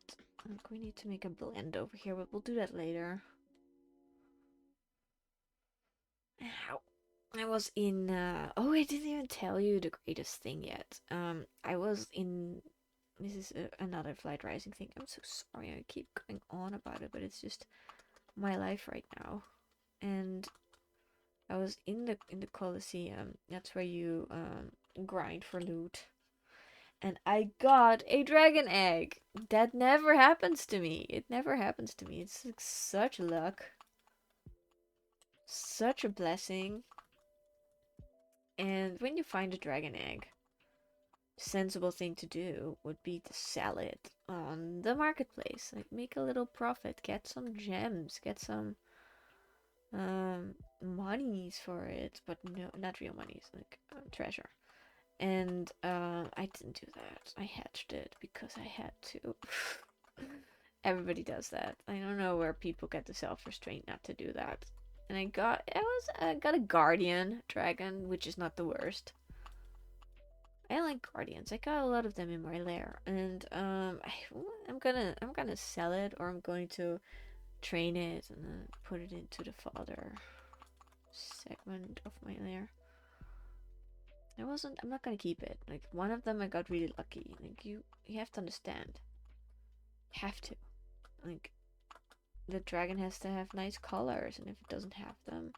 I think we need to make a blend over here, but we'll do that later. Ow. I was in oh, I didn't even tell you the greatest thing yet. I was in this is another Flight Rising thing. I'm so sorry I keep going on about it, but it's just my life right now. And I was in the Colosseum. That's where you grind for loot. And I got a dragon egg. That never happens to me. It never happens to me. It's like such luck. Such a blessing. And when you find a dragon egg, the sensible thing to do would be to sell it on the marketplace. Like make a little profit, get some gems, get some monies for it, but no, not real monies, like treasure. And I didn't do that. I hatched it because I had to. Everybody does that. I don't know where people get the self-restraint not to do that. And I got a guardian dragon, which is not the worst. I like guardians. I got a lot of them in my lair, and I'm gonna sell it, or I'm going to train it and then put it into the fodder segment of my lair. I'm not gonna keep it. Like one of them I got really lucky. Like you have to understand. You have to. Like the dragon has to have nice colors, and if it doesn't have them,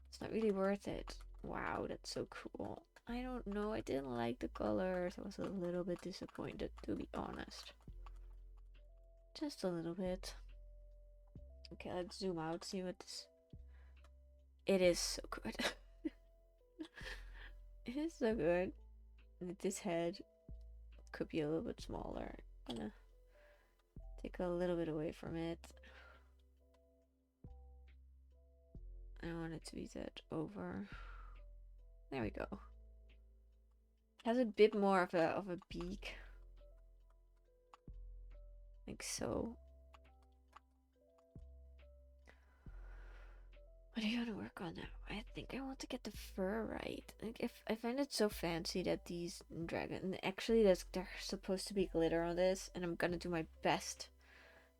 it's not really worth it. Wow, that's so cool. I don't know, I didn't like the colors. I was a little bit disappointed, to be honest. Just a little bit. Okay, let's zoom out, see what this... It is so good. It is so good. This head could be a little bit smaller. I'm gonna take a little bit away from it. I want it to be that over. There we go. Has a bit more of a beak. Like so. What do you want to work on now? I think I want to get the fur right. Like if I find it so fancy that these dragons, actually there's supposed to be glitter on this, and I'm gonna do my best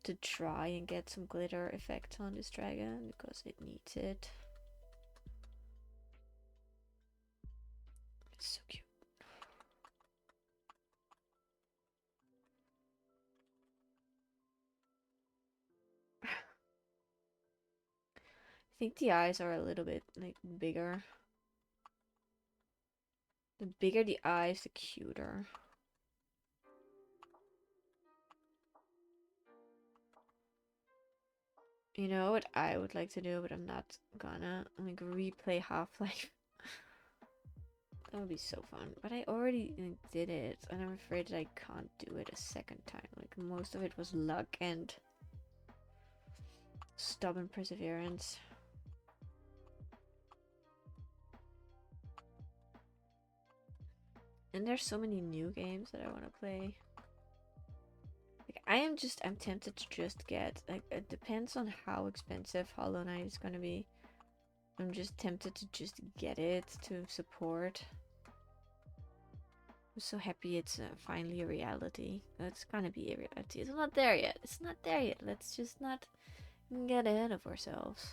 to try and get some glitter effect on this dragon because it needs it. It's so cute. I think the eyes are a little bit like bigger. The bigger the eyes, the cuter. You know what I would like to do, but I'm not gonna. Like replay Half-Life. That would be so fun. But I already did it, and I'm afraid that I can't do it a second time. Like most of it was luck and stubborn perseverance. And there's so many new games that I want to play. Like I'm tempted to just get, like, it depends on how expensive Hollow Knight is gonna be. I'm just tempted to just get it to support. I'm so happy it's finally a reality. It's gonna be a reality. It's not there yet. It's not there yet. Let's just not get ahead of ourselves.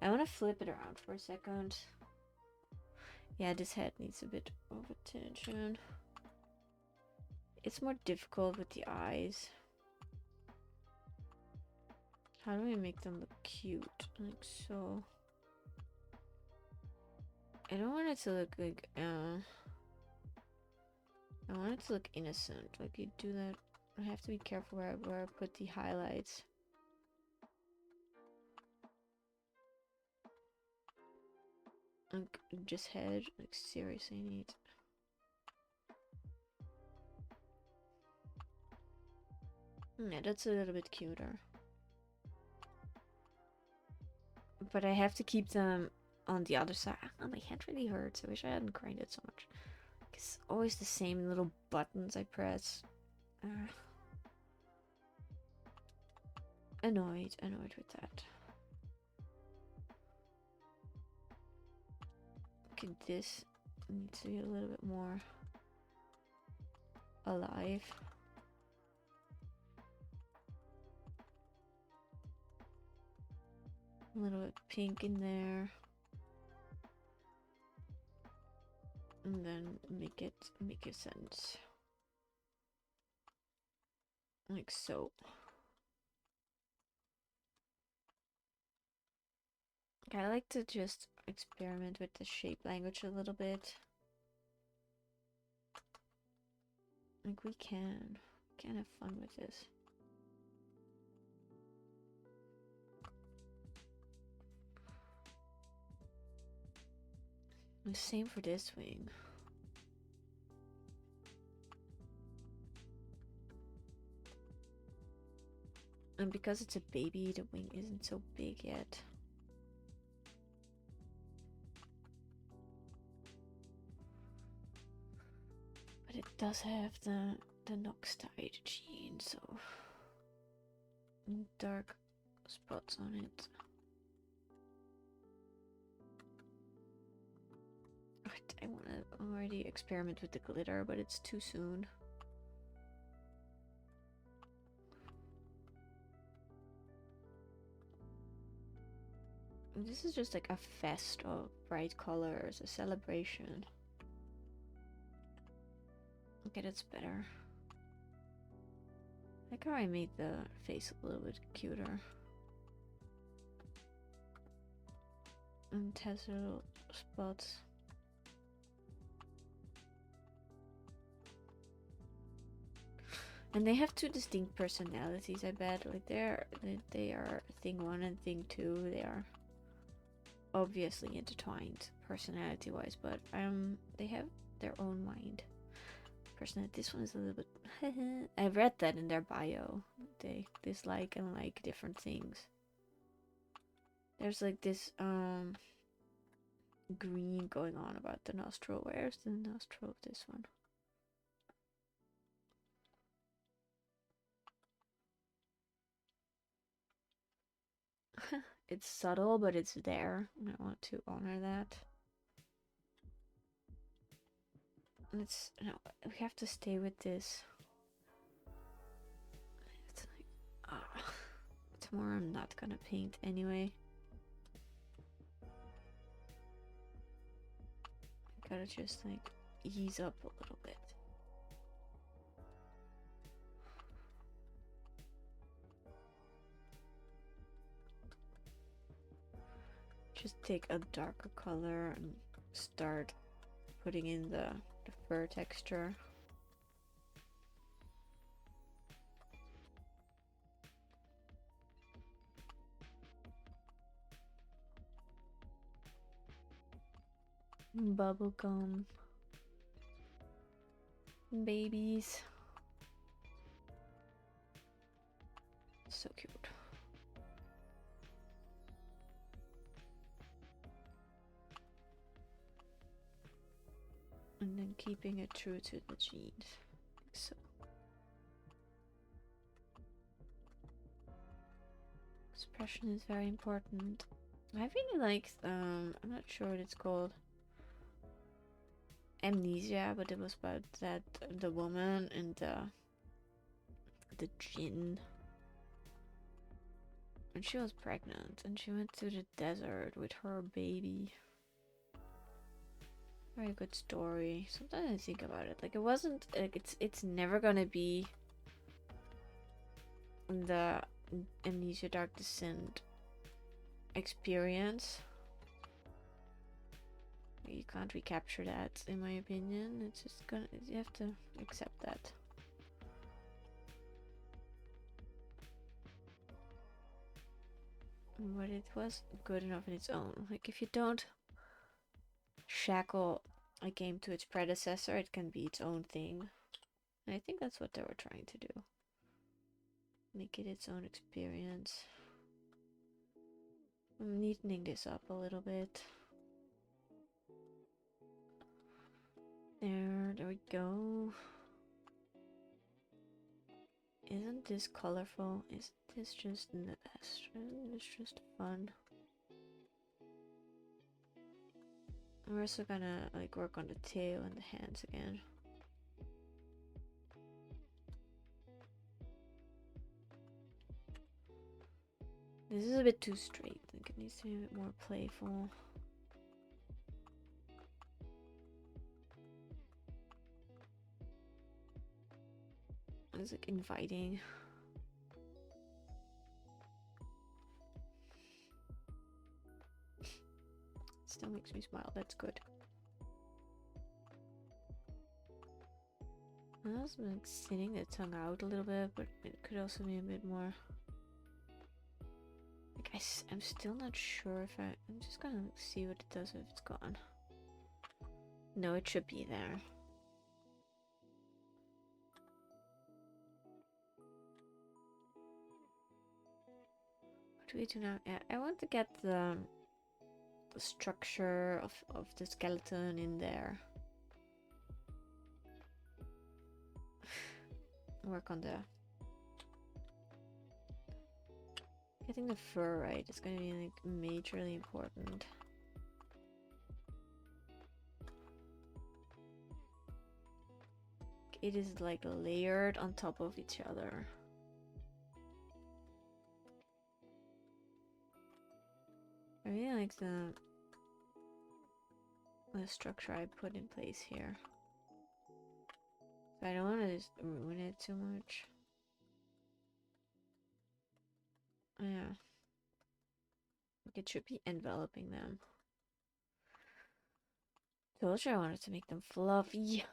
I want to flip it around for a second. Yeah, this head needs a bit of attention. It's more difficult with the eyes. How do we make them look cute? Like so. I don't want it to look like, I want it to look innocent. Like you do that. I have to be careful where I put the highlights. Like just head. Like seriously need. Yeah, that's a little bit cuter. But I have to keep them on the other side. Oh, my hand really hurts. I wish I hadn't grinded so much. It's always the same little buttons I press. Annoyed with that. Okay, this needs to be a little bit more alive. A little bit pink in there. And then make it sense. Like so. I like to just experiment with the shape language a little bit. Like we can have fun with this. The same for this wing. And because it's a baby, the wing isn't so big yet. But it does have the Noxtide gene, so dark spots on it. I want to already experiment with the glitter, but it's too soon. This is just like a fest of bright colors, a celebration. Okay, that's better. I like how I made the face a little bit cuter. And it has little spots. And they have two distinct personalities, I bet. Like they are thing 1 and thing 2. They are obviously intertwined personality-wise, but they have their own mind. Personality. This one is a little bit. I read that in their bio. They dislike and like different things. There's like this green going on about the nostril. Where's the nostril of this one? It's subtle, but it's there, and I want to honor that. It's no, we have to stay with this. It's like, tomorrow I'm not gonna paint anyway. I gotta just like ease up a little bit. Just take a darker color and start putting in the fur texture. Bubblegum. Babies. So cute. And then keeping it true to the genes. So expression is very important. I really like I'm not sure what it's called. Amnesia, but it was about that the woman and the djinn. And she was pregnant and she went to the desert with her baby. Very good story. Sometimes I think about it. Like it wasn't like it's never gonna be the Amnesia Dark Descent experience. You can't recapture that, in my opinion. It's just gonna, you have to accept that. But it was good enough in its own. Like if you don't shackle a game to its predecessor, it can be its own thing. And I think that's what they were trying to do. Make it its own experience. I'm neatening this up a little bit. There we go. Isn't this colorful? Isn't this just the best? It's just fun. We're also gonna like work on the tail and the hands again. This is a bit too straight. I think it needs to be a bit more playful. It's like inviting. Still makes me smile. That's good. I was like sitting the tongue out a little bit, but it could also be a bit more. Like I'm still not sure if I'm just gonna see what it does if it's gone. No, it should be there. What do we do now? Yeah, I want to get the structure of the skeleton in there. Work on the getting the fur right is going to be like majorly important. It is like layered on top of each other. I really like the structure I put in place here. So I don't want to just ruin it too much. Yeah. It should be enveloping them. Told you I wanted to make them fluffy.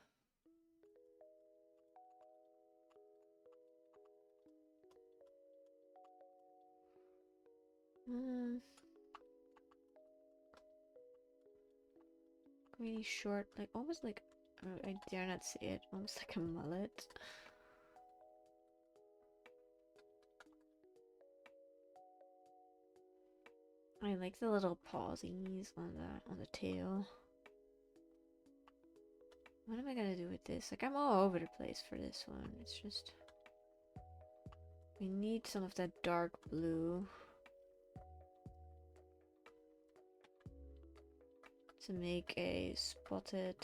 Really short, like almost like, I dare not say it, almost like a mullet. I like the little pawsies on the tail. What am I gonna do with this? Like I'm all over the place for this one. It's just we need some of that dark blue to make a spotted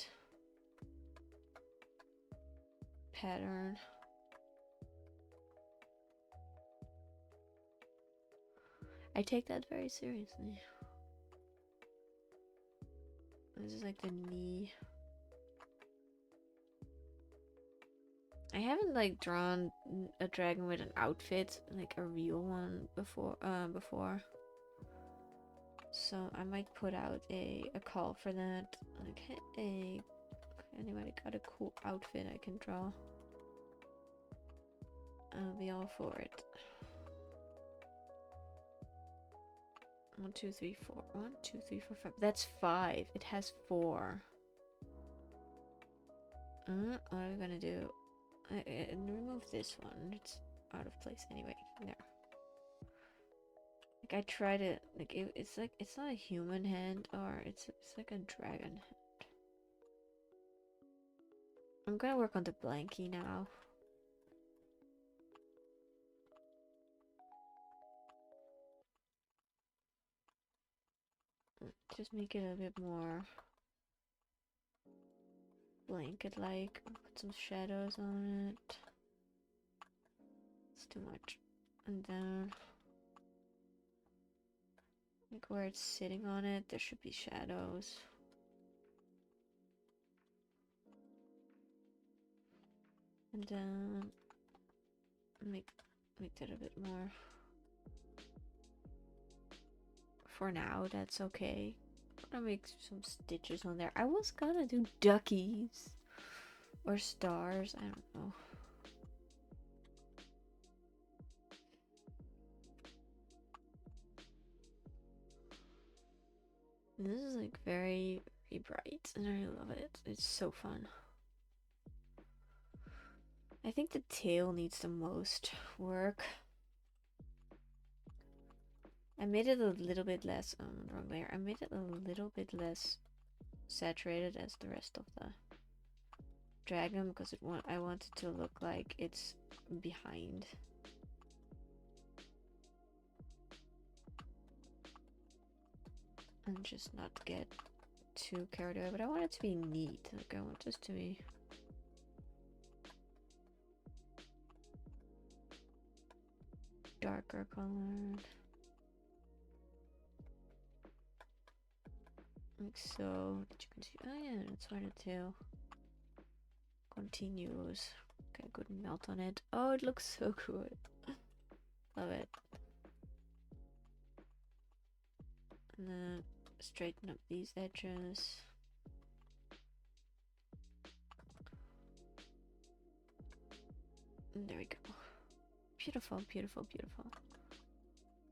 pattern. I take that very seriously. This is like the knee. I haven't like drawn a dragon with an outfit, like a real one before. So I might put out a call for that. Like, hey, anybody got a cool outfit I can draw? I'll be all for it. 1, 2, 3, 4. 1, 2, 3, 4, 5. That's 5. It has 4. What are we gonna do? Remove this one. It's out of place anyway. There. Like I try to like it's like it's not a human hand or it's like a dragon hand. I'm gonna work on the blankie now. Just make it a bit more blanket-like. Put some shadows on it. It's too much. And then, like where it's sitting on it, there should be shadows. And then make that a bit more. For now, that's okay. I'm gonna make some stitches on there. I was gonna do duckies or stars. I don't know. This is like very, very bright and I love it. It's so fun. I think the tail needs the most work. I made it a little bit less, wrong layer. I made it a little bit less saturated as the rest of the dragon because I want it to look like it's behind. And just not get too carried away, but I want it to be neat. Like I want this to be darker colored. Like so. Did you can see? Oh yeah, that's why the tail continues. get a good melt on it. Oh, it looks so good. Love it. And then straighten up these edges. And there we go. Beautiful, beautiful, beautiful.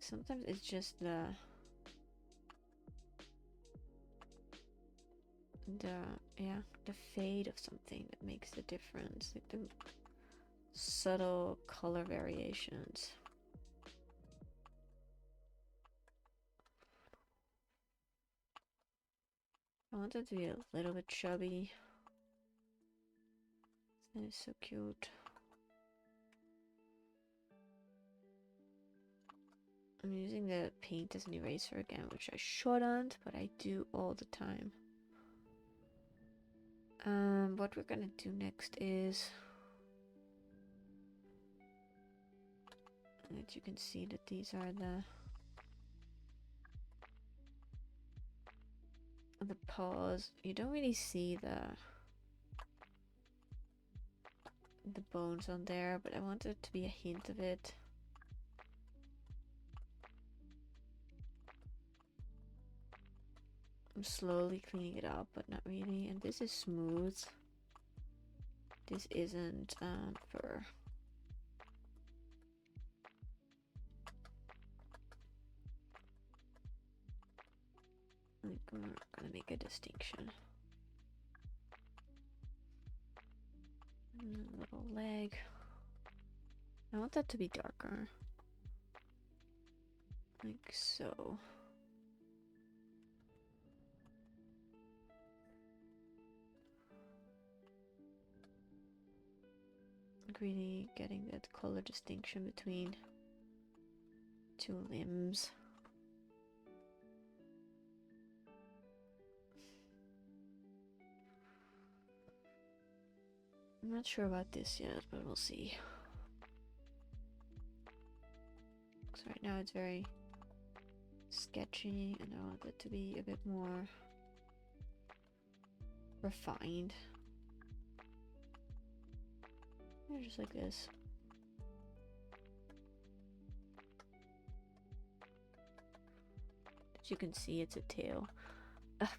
Sometimes it's just the fade of something that makes the difference, like the subtle color variations. I want it to be a little bit chubby. That is so cute. I'm using the paint as an eraser again, which I shouldn't, but I do all the time. What we're gonna do next is, that you can see that these are the paws. You don't really see the bones on there, but I want it to be a hint of it. I'm slowly cleaning it up, but not really. And this is smooth. This isn't fur. I'm gonna make a distinction. Little leg. I want that to be darker. Like so. Really getting that color distinction between two limbs. I'm not sure about this yet, but we'll see. So right now it's very sketchy, and I want it to be a bit more refined. Just like this. As you can see, it's a tail.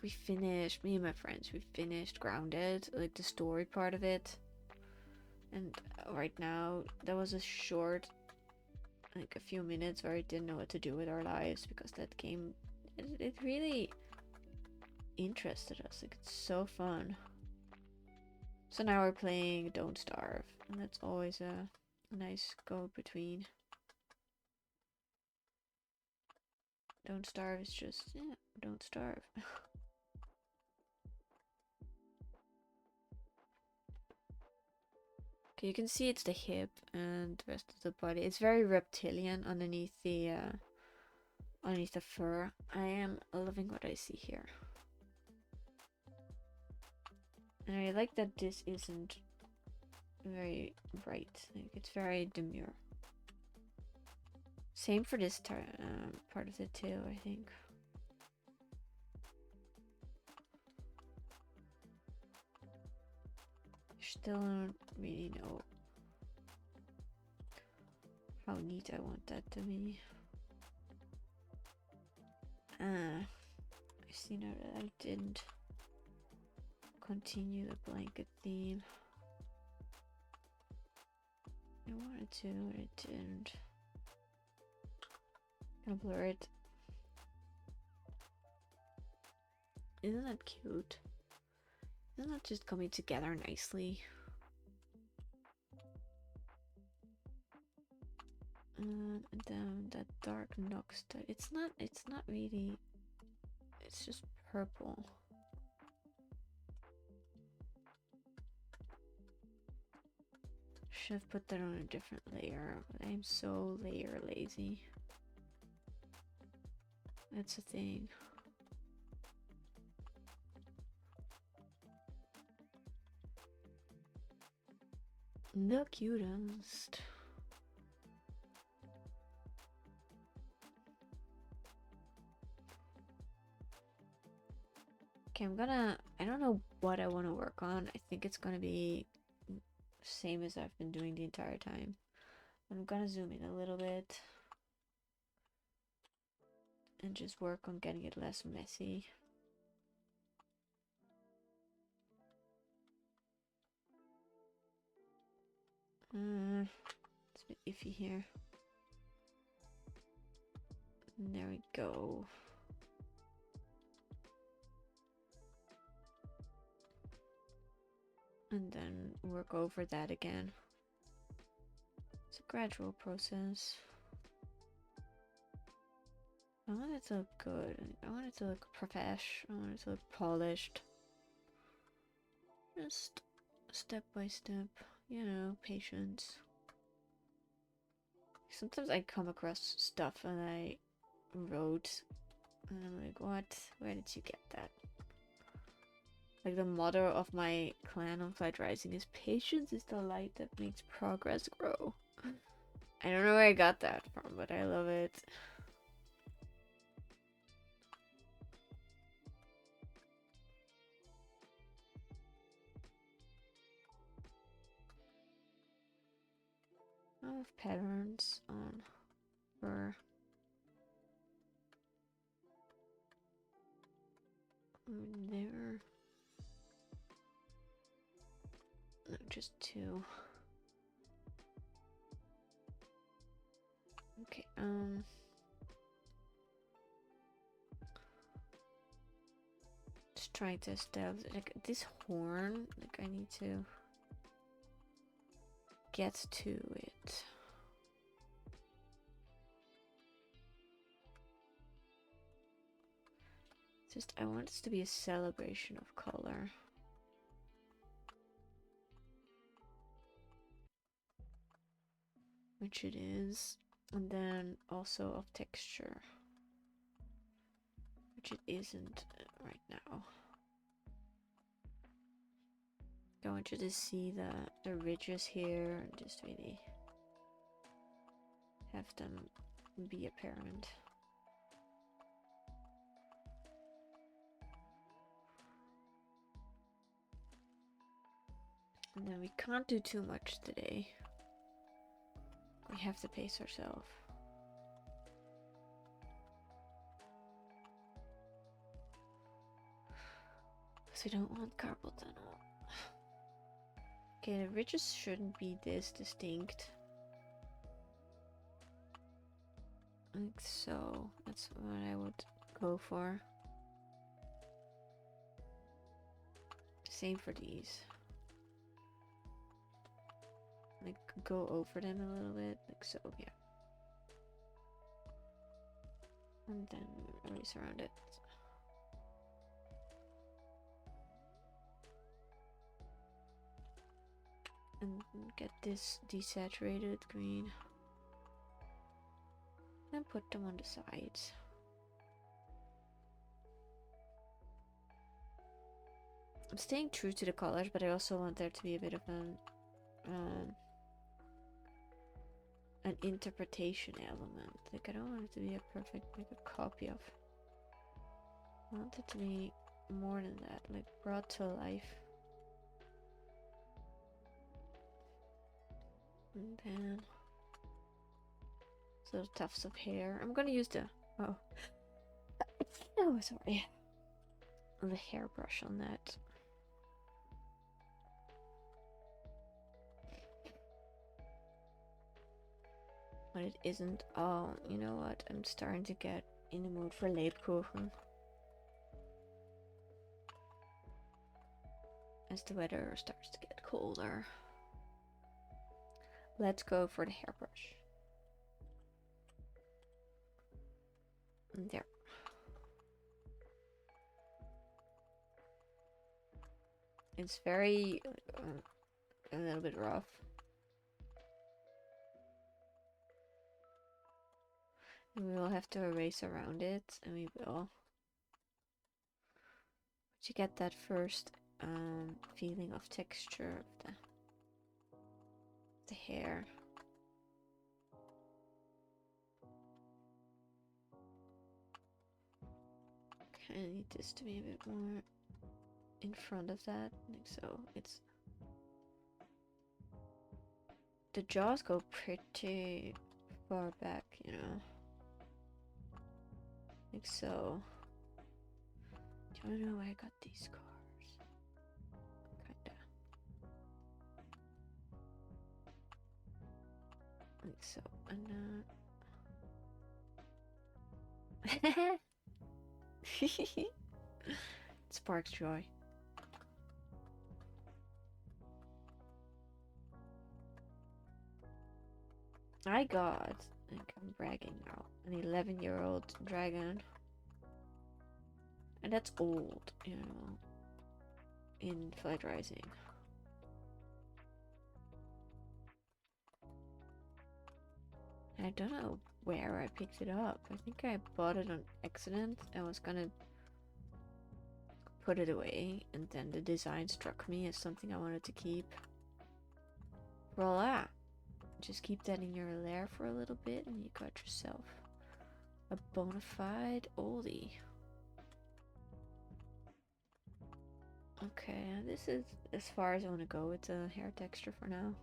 We finished, me and my friends, we finished Grounded, like the story part of it. And right now, that was a short, like a few minutes where I didn't know what to do with our lives, because that game, it really interested us. Like, it's so fun. So now we're playing Don't Starve, and that's always a nice go-between. Don't Starve is just, yeah, don't starve. Okay, you can see it's the hip and the rest of the body. It's very reptilian underneath the fur. I am loving what I see here. And I like that this isn't very bright. Like, it's very demure. Same for this part of the tail, I think. Still don't really know how neat I want that to be. I see now that I didn't continue the blanket theme. I wanted to, but I didn't. Gonna blur it. Isn't that cute? Isn't that just coming together nicely? And then that dark Nox, it's not really, it's just purple. Should have put that on a different layer, but I'm so layer lazy. That's the thing. The cutest. Okay, I don't know what I want to work on. I think it's gonna be same as I've been doing the entire time. I'm gonna zoom in a little bit and just work on getting it less messy. It's a bit iffy here. And there we go. And then work over that again. It's a gradual process. I want it to look good. I want it to look profesh. I want it to look polished. Just step by step, you know, patience. Sometimes I come across stuff and I wrote and I'm like, what? Where did you get that? Like the motto of my clan on Flight Rising is patience is the light that makes progress grow. I don't know where I got that from, but I love it. I have patterns on fur. There. No, just two. Okay, just trying to establish like this horn, like I need to get to it. Just I want this to be a celebration of color. Which it is. And then also of texture. Which it isn't right now. I want you to see the ridges here and just really have them be apparent. And then we can't do too much today. We have to pace ourselves. Because we don't want carpal tunnel. Okay, the ridges shouldn't be this distinct. Like so. That's what I would go for. Same for these. Like go over them a little bit, like so, yeah. And then erase around it. And get this desaturated green. And put them on the sides. I'm staying true to the colors, but I also want there to be a bit of an interpretation element. Like I don't want it to be a perfect like a copy of. I want it to be more than that, like brought to life. And then little tufts of hair. I'm gonna use the oh sorry, the hairbrush on that. But it isn't. Oh, you know what? I'm starting to get in the mood for Lebkuchen. As the weather starts to get colder. Let's go for the hairbrush. And there. It's very a little bit rough. And we will have to erase around it, and we will. But you get that first feeling of texture of the hair. Okay, I need this to be a bit more in front of that, like so. It's the jaws go pretty far back, you know. Like so. Do you wanna know where I got these cars? Kinda. Like so. And it sparks joy. I got, like, I'm bragging now, an 11-year-old dragon. And that's old, you know, in Flight Rising. I don't know where I picked it up. I think I bought it on accident. I was gonna put it away, and then the design struck me as something I wanted to keep. Voila! Just keep that in your lair for a little bit, and you got yourself a bona fide oldie. Okay, this is as far as I want to go with the hair texture for now.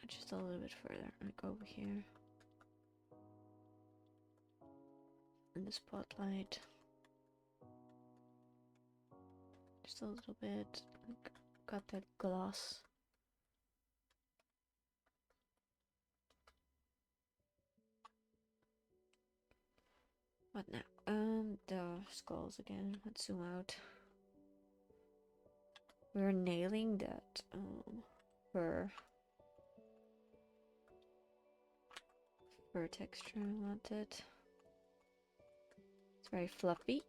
Just a little bit further, like over here. In the spotlight. Just a little bit. Like, got that gloss. What now? The skulls again. Let's zoom out. We're nailing that fur texture. I want it. It's very fluffy.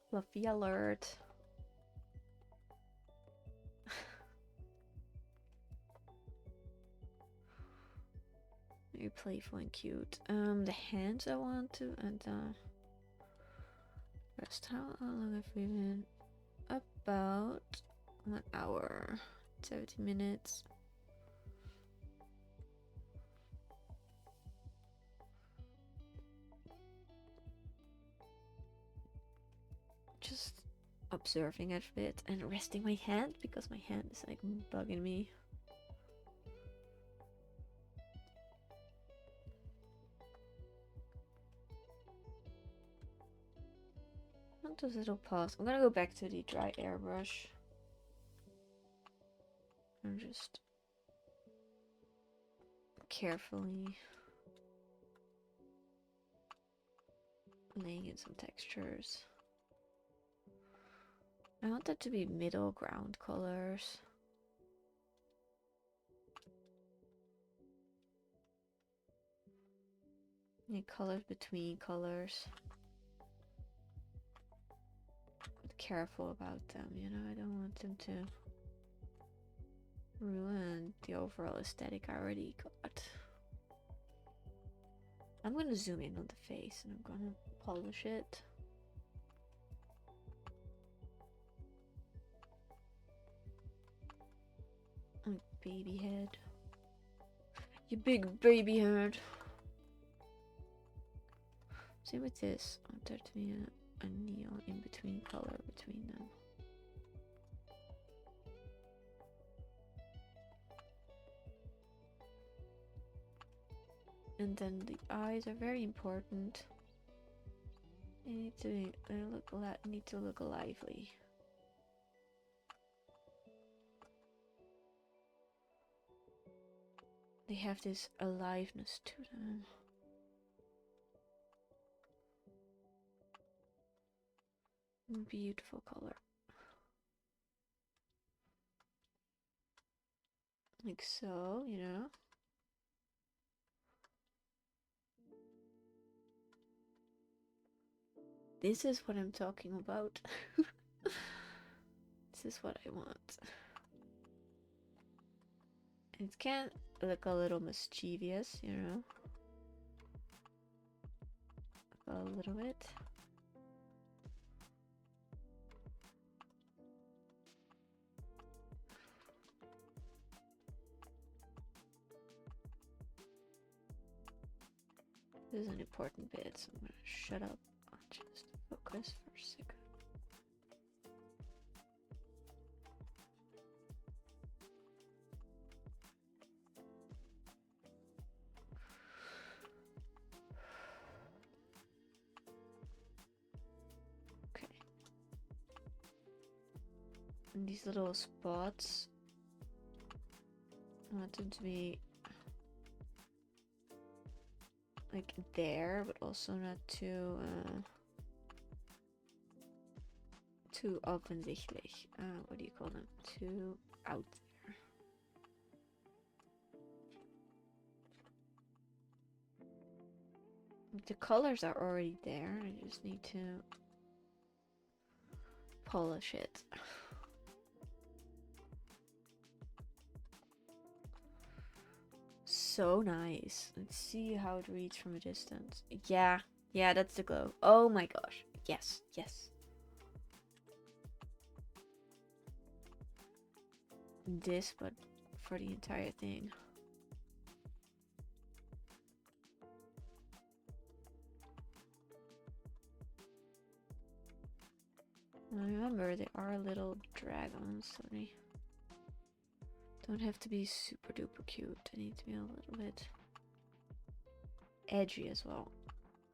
Fluffy alert. Very playful and cute. The hands I want to, and rest. How long have we been? About 1 hour, 70 minutes. Just observing it a bit and resting my hand because my hand is like bugging me. What does it'll pause? I'm gonna go back to the dry airbrush. I'm just carefully laying in some textures. I want that to be middle ground colors. Need colors between colors. But careful about them, you know, I don't want them to ruin the overall aesthetic I already got. I'm gonna zoom in on the face and I'm gonna polish it. Oh, baby head. You big baby head. Same with this. I want there to be a neon in between color between them. And then the eyes are very important. They need to look lively. They have this aliveness to them. Beautiful color. Like so, you know. This is what I'm talking about. This is what I want. It can look a little mischievous, you know. A little bit. This is an important bit, so I'm gonna shut up. I'll just focus for a second. And these little spots, I want them to be like there, but also not too too offensichtlich. What do you call them? Too out there. The colors are already there. I just need to polish it. So nice. Let's see how it reads from a distance. Yeah, that's the glow. Oh my gosh. Yes. This, but for the entire thing. Remember, they are little dragons, so they don't have to be super duper cute. They need to be a little bit edgy as well.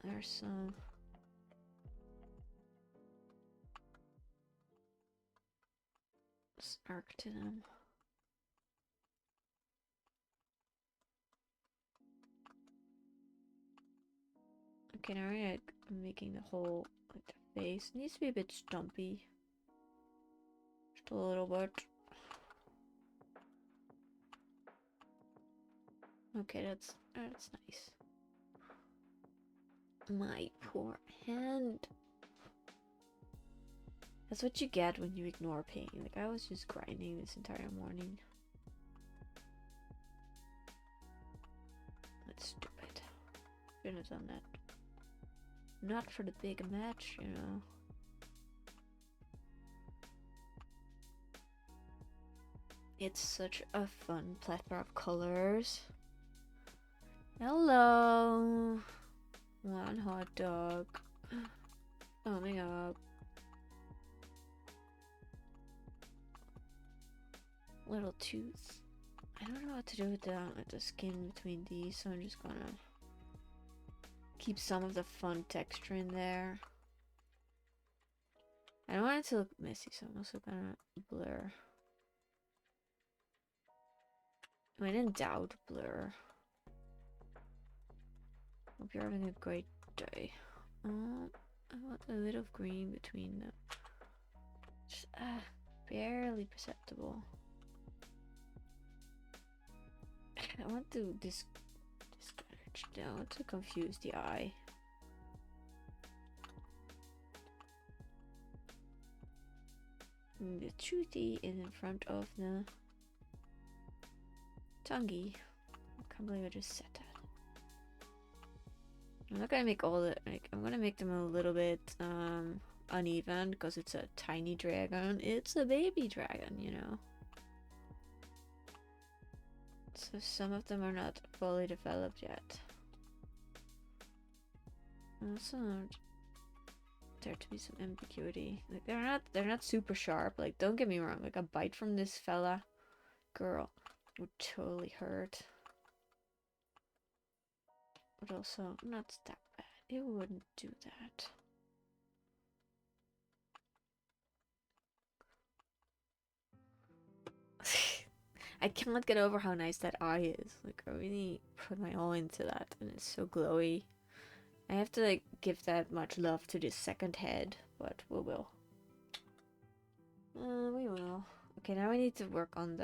There's some arc to them. Okay, now I'm making the whole like the face. It needs to be a bit stumpy. Just a little bit. Okay, that's nice. My poor hand. That's what you get when you ignore pain. Like, I was just grinding this entire morning. That's stupid. Shouldn't have done that. Not for the big match, you know. It's such a fun plethora of colors. Hello! One hot dog. Coming up. Little tooth. I don't know what to do with the skin between these, so I'm just gonna keep some of the fun texture in there. I don't want it to look messy, so I'm also gonna blur. When in doubt, blur. Hope you're having a great day. I want a bit of green between them. Just barely perceptible. I want to discourage. I want to confuse the eye. And the toothy is in front of the tonguey. I can't believe I just said that. I'm not gonna make all the I'm gonna make them a little bit uneven because it's a tiny dragon. It's a baby dragon, you know. So some of them are not fully developed yet. Also, there to be some ambiguity. Like they're not super sharp. Like, don't get me wrong. Like, a bite from this fella, girl, would totally hurt. But also not that bad. It wouldn't do that. I cannot get over how nice that eye is. Like, I really put my all into that, and it's so glowy. I have to like give that much love to this second head, but we will. We will. Okay, now we need to work on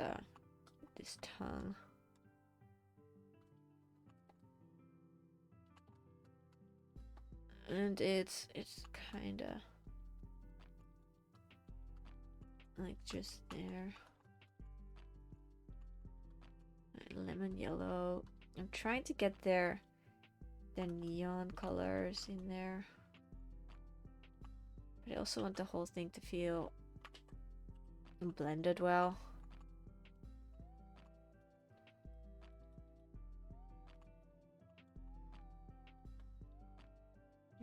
this tongue. And it's kinda like just there. Lemon yellow. I'm trying to get the neon colors in there. But I also want the whole thing to feel blended well.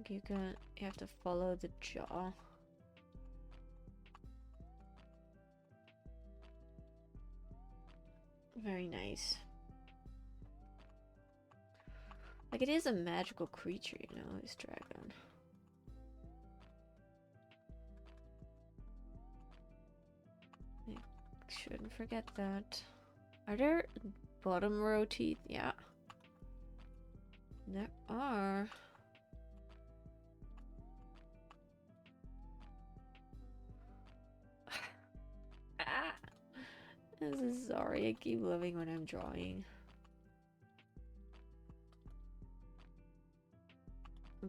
You have to follow the jaw. Very nice. Like, it is a magical creature, you know, this dragon. Shouldn't forget that. Are there bottom row teeth? Yeah. There are. Ah! This is sorry, I keep loving when I'm drawing.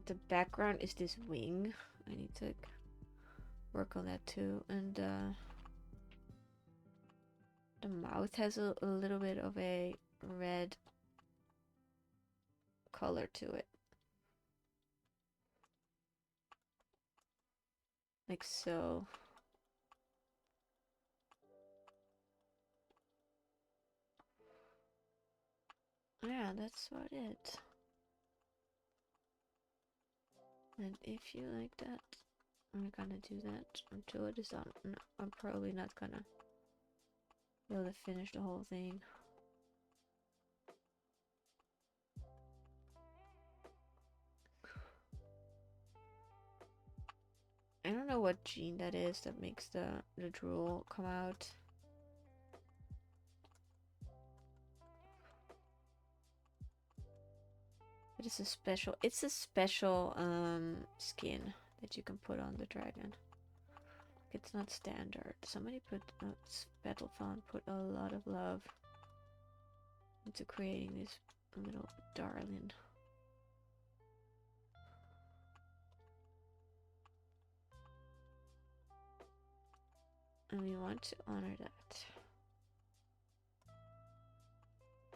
The background is this wing. I need to work on that too. And the mouth has a little bit of a red color to it. Like so. Yeah, that's about it. And if you like that, I'm gonna do that until it is done. No, I'm probably not gonna be able to finish the whole thing. I don't know what gene that is that makes the drool come out. But it's a special skin that you can put on the dragon. It's not standard. Somebody put TheBattleFawn put a lot of love into creating this little darling. And we want to honor that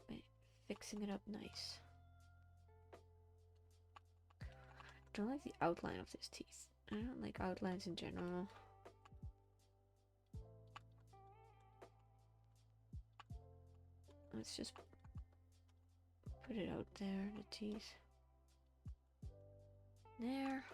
by fixing it up nice. I don't like the outline of his teeth. I don't like outlines in general. Let's just put it out there, the teeth. There.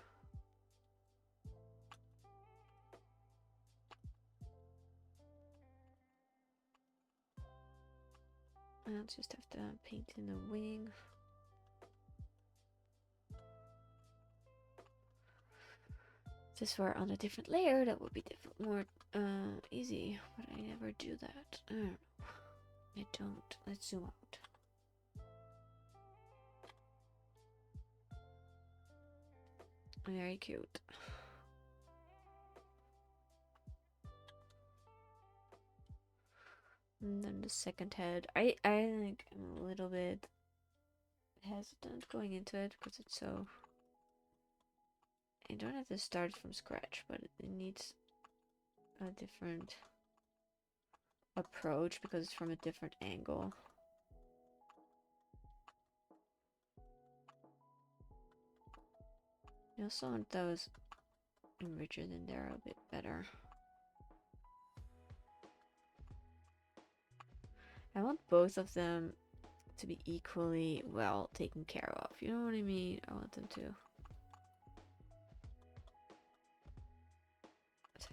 I'll just have to paint in the wing. If this were on a different layer, that would be more easy, but I never do that. I don't know. I don't. Let's zoom out. Very cute. And then the second head. I think I'm a little bit hesitant going into it because it's so... I don't have to start from scratch, but it needs a different approach because it's from a different angle. I also want those richer than they're a bit better. I want both of them to be equally well taken care of. You know what I mean? I want them to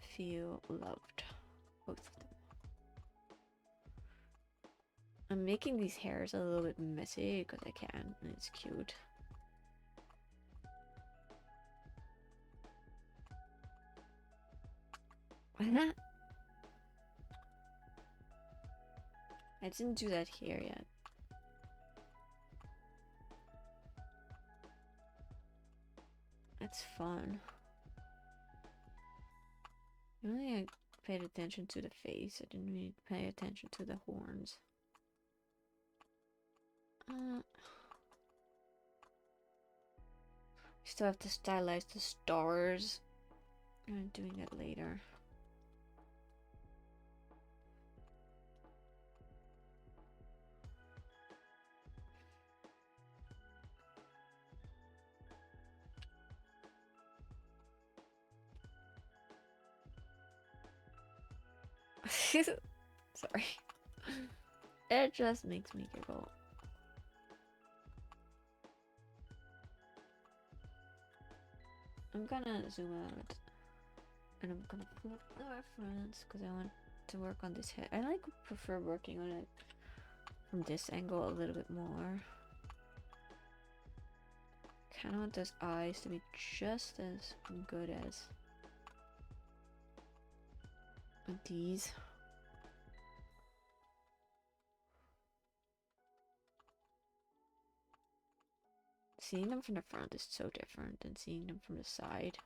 feel loved. Both of them. I'm making these hairs a little bit messy because I can, and it's cute. I didn't do that here yet. It's fun. Really, I paid attention to the face. I didn't really pay attention to the horns. Still have to stylize the stars. I'm doing that later. Sorry. It just makes me giggle. I'm gonna zoom out and I'm gonna flip the reference because I want to work on this head. I prefer working on it from this angle a little bit more. Kinda want those eyes to be just as good as these. seeing them from the front is so different than seeing them from the side.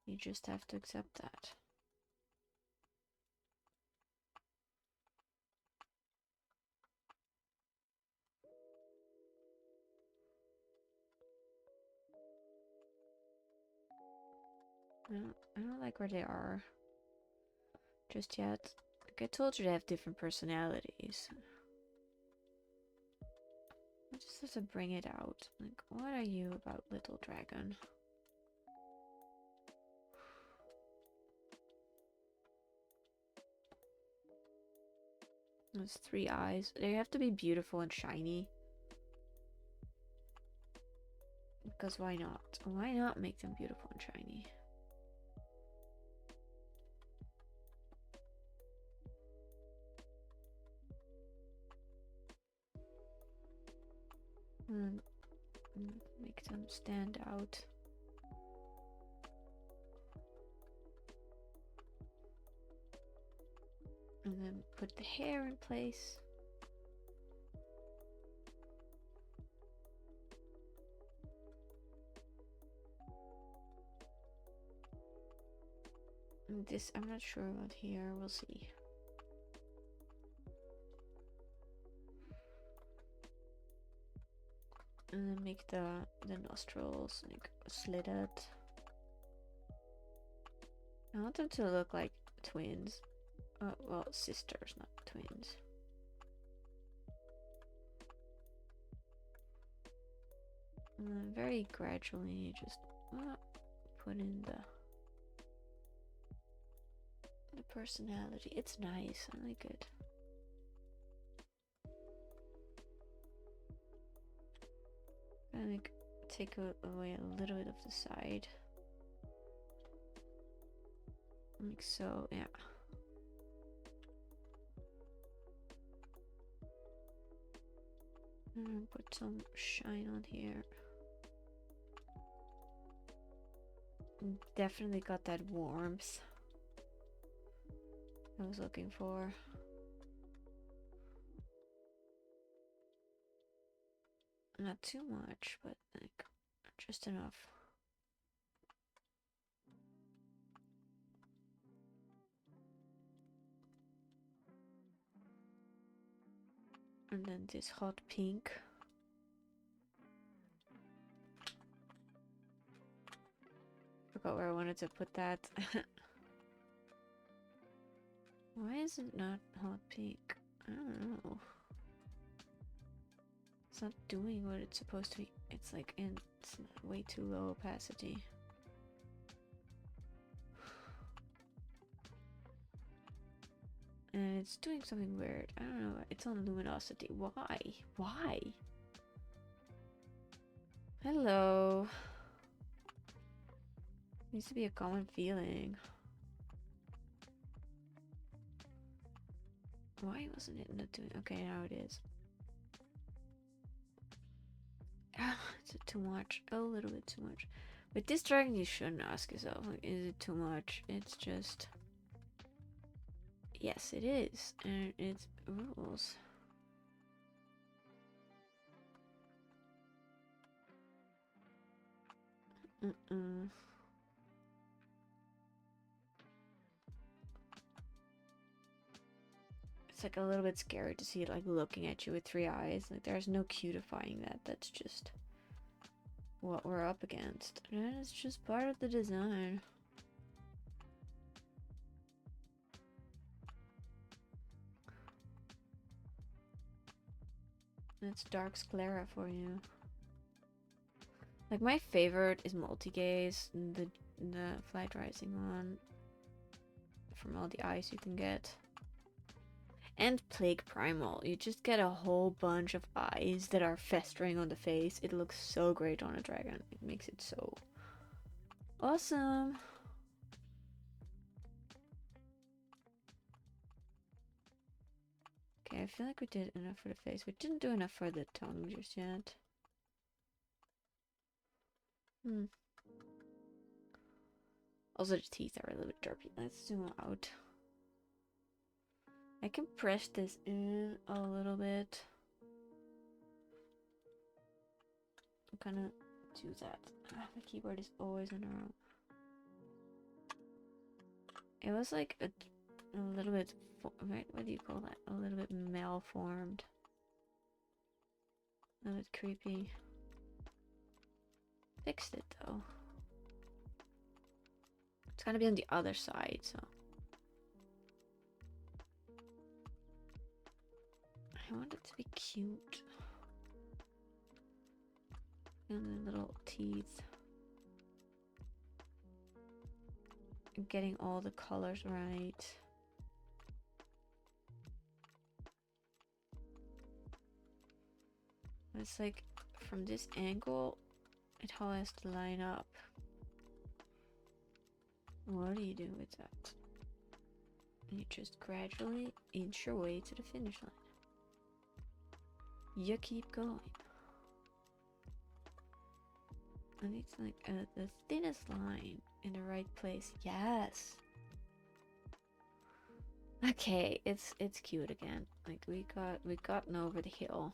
You just have to accept that. I don't like where they are just yet. Like I told you, they have different personalities. I just have to bring it out. Like, what are you about, little dragon? There's 3 eyes. They have to be beautiful and shiny. Because why not? Why not make them beautiful and shiny? And make them stand out. And then put the hair in place. And this, I'm not sure about here. We'll see. And then make the nostrils like slitted. I want them to look like twins. Well, sisters, not twins. And then very gradually just put in the personality. It's nice. I like it. And like take away a little bit of the side. Like so, yeah. And put some shine on here. Definitely got that warmth I was looking for. Not too much, but like just enough. And then this hot pink. Forgot where I wanted to put that. Why is it not hot pink? I don't know. It's not doing what it's supposed to be. It's like it's way too low opacity. And it's doing something weird. I don't know. It's on luminosity. Why? Why? Hello. Needs to be a common feeling. Why wasn't it not doing? Okay, now it is. Is it too much? A little bit too much. With this dragon, you shouldn't ask yourself, like, is it too much? It's just... Yes, it is. And it's rules. It's like a little bit scary to see it like looking at you with 3 eyes. Like there's no cutifying that. That's just what we're up against. And it's just part of the design. That's dark sclera for you. Like my favorite is multi-gaze, the flight rising one. From all the eyes you can get. And Plague Primal. You just get a whole bunch of eyes that are festering on the face. It looks so great on a dragon. It makes it so awesome. Okay, I feel like we did enough for the face. We didn't do enough for the tongue just yet. Also, the teeth are a little bit derpy. Let's zoom out. I can press this in a little bit. gonna do that. My keyboard is always on the wrong. It was like a little bit, what do you call that? A little bit malformed. A little bit creepy. Fixed it though. It's gonna be on the other side, so. I want it to be cute. And the little teeth. And getting all the colors right. It's like from this angle, it all has to line up. What do you do with that? You just gradually inch your way to the finish line. You keep going. And it's like the thinnest line in the right place. Yes. Okay, it's cute again. Like we gotten over the hill.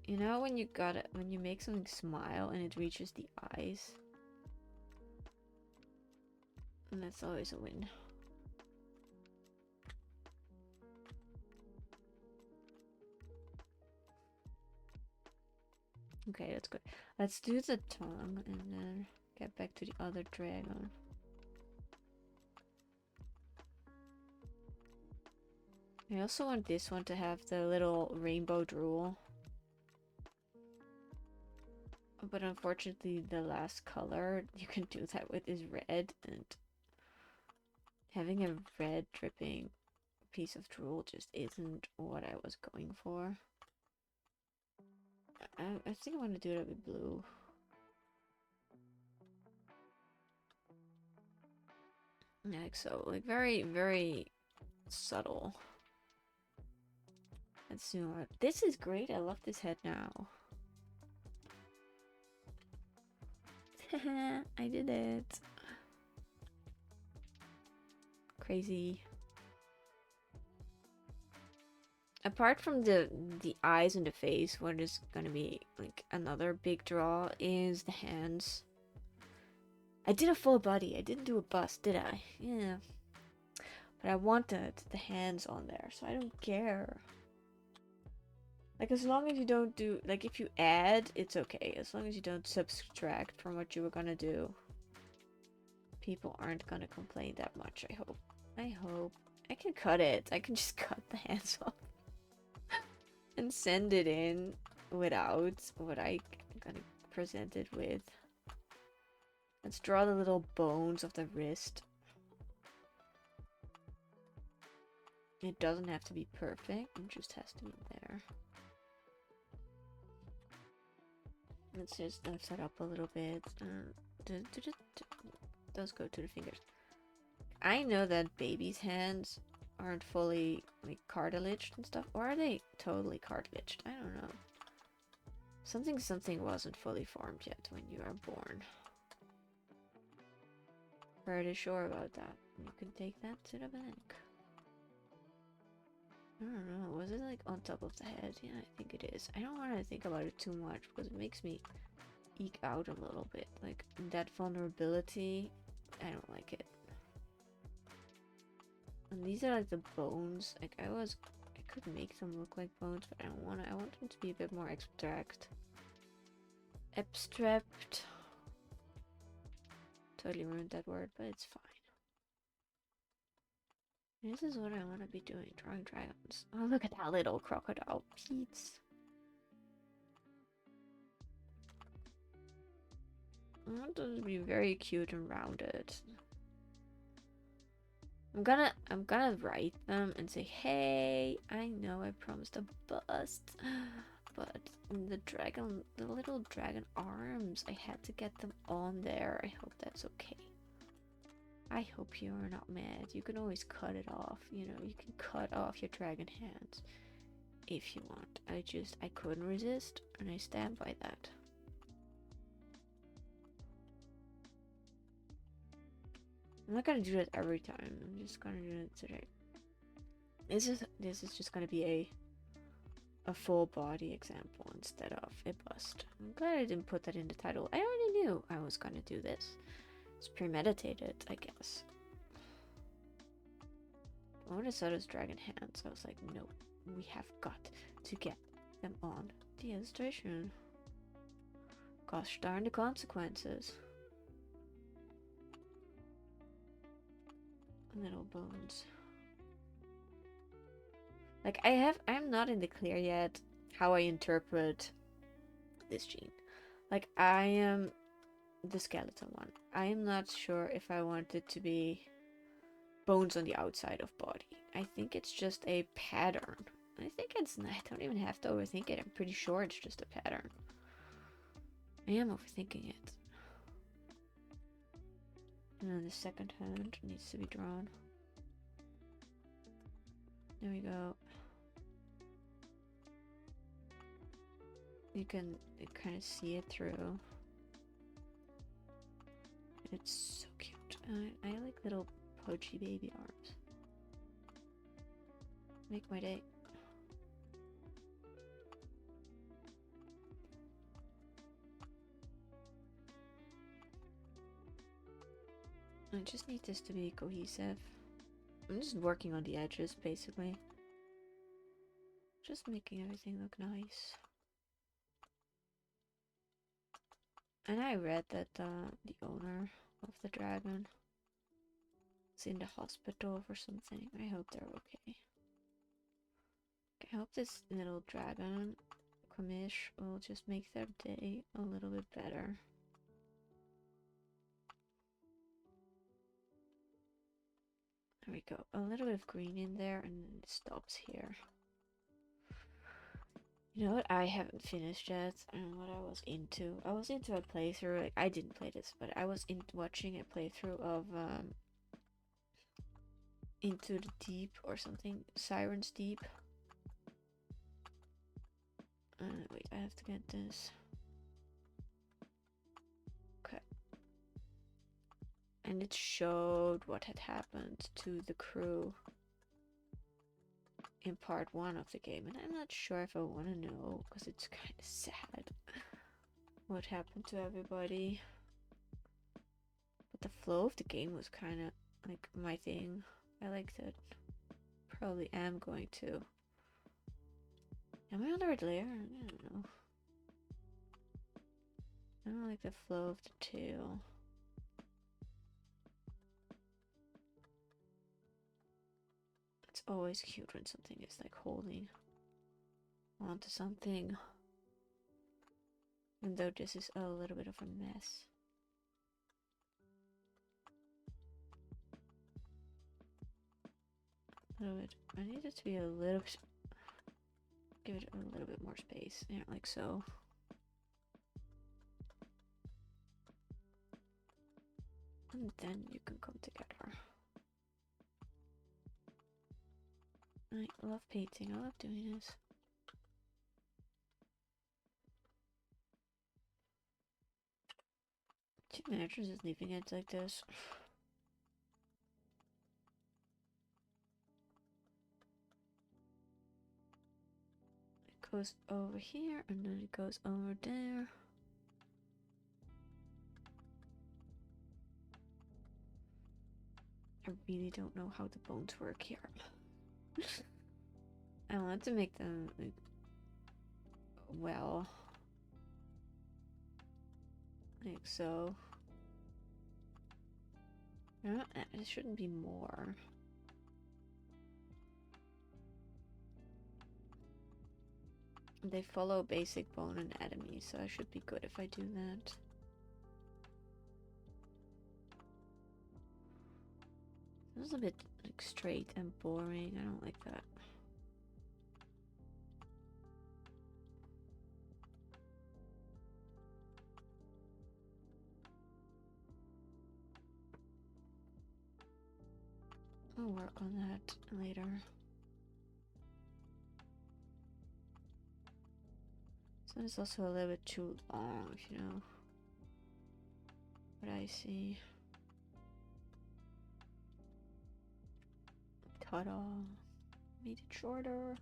You know when you make something smile and it reaches the eyes? And that's always a win. Okay, that's good. Let's do the tongue and then get back to the other dragon. I also want this one to have the little rainbow drool. But unfortunately the last color you can do that with is red, and having a red dripping piece of drool just isn't what I was going for. I think I want to do it with blue. Like so, like very, very subtle. Let's do it. This is great. I love this head now. I did it. Crazy. Apart from the eyes and the face, what is gonna be like another big draw is the hands. I did a full body. I didn't do a bust, did I? Yeah. But I wanted the hands on there, so I don't care. Like, as long as you don't do... Like, if you add, it's okay. As long as you don't subtract from what you were gonna do. People aren't gonna complain that much, I hope. I hope. I can cut it. I can just cut the hands off. And send it in without what I'm gonna present it with. Let's draw the little bones of the wrist. It doesn't have to be perfect, it just has to be there. Let's just lift that up a little bit. Those go to the fingers. I know that babies' hands aren't fully like cartilaged and stuff, or are they totally cartilaged? I don't know. Something wasn't fully formed yet when you are born. Pretty sure about that. You can take that to the bank. I don't know, was it like on top of the head? Yeah, I think it is. I don't want to think about it too much because it makes me eke out a little bit. Like, that vulnerability, I don't like it. And these are like the bones. Like, I could make them look like bones, but I don't want to. I want them to be a bit more abstract. Abstract. Totally ruined that word, but it's fine. This is what I want to be doing, drawing dragons. Oh, look at that little crocodile Pete's. I want them to be very cute and rounded. I'm gonna write them and say, hey, I know I promised a bust, but the little dragon arms, I had to get them on there. I hope that's okay. I hope you're not mad. You can always cut it off. You know, you can cut off your dragon hands if you want. I couldn't resist, and I stand by that. I'm not gonna do that every time. I'm just gonna do it today. This is just gonna be a full body example instead of a bust. I'm glad I didn't put that in the title. I already knew I was gonna do this. It's premeditated, I guess. When I saw those dragon hands, I was like, no, we have got to get them on the illustration. Gosh darn the consequences. Little bones. Like, I'm not in the clear yet how I interpret this gene. Like, I am the skeleton one. I am not sure if I want it to be bones on the outside of body. I think it's just a pattern. I think it's not, I don't even have to overthink it. I'm pretty sure it's just a pattern. I am overthinking it. And then the second hand needs to be drawn. There we go. You can kind of see it through. It's so cute. I like little pudgy baby arms. Make my day. I just need this to be cohesive. I'm just working on the edges, basically. Just making everything look nice. And I read that the owner of the dragon is in the hospital for something. I hope they're okay. I hope this little dragon commish will just make their day a little bit better. There we go. A little bit of green in there and then it stops here. You know what I haven't finished yet and what I was into? I was into a playthrough, like I didn't play this, but I was watching a playthrough of Into the Deep or something. Siren's Deep. Wait, I have to get this. Okay. And it showed what had happened to the crew in part 1 of the game, and I'm not sure if I want to know because it's kind of sad what happened to everybody. But the flow of the game was kind of like my thing. I liked it. Probably am going to. Am I on the right layer? I don't know. I don't like the flow of the tail. It's always cute when something is like holding onto something. Even though this is a little bit of a mess. A little bit. I need it to be a little bit. Give it a little bit more space. Yeah, like so. And then you can come together. I love painting. I love doing this. Can you imagine just leaving it like this? It goes over here and then it goes over there. I really don't know how the bones work here. I want to make them like, well, like so. It shouldn't be more. They follow basic bone anatomy, so I should be good if I do that. This is a bit like straight and boring. I don't like that. I'll work on that later. So it's also a little bit too long, if you know what I see. Ta-da! Made it shorter.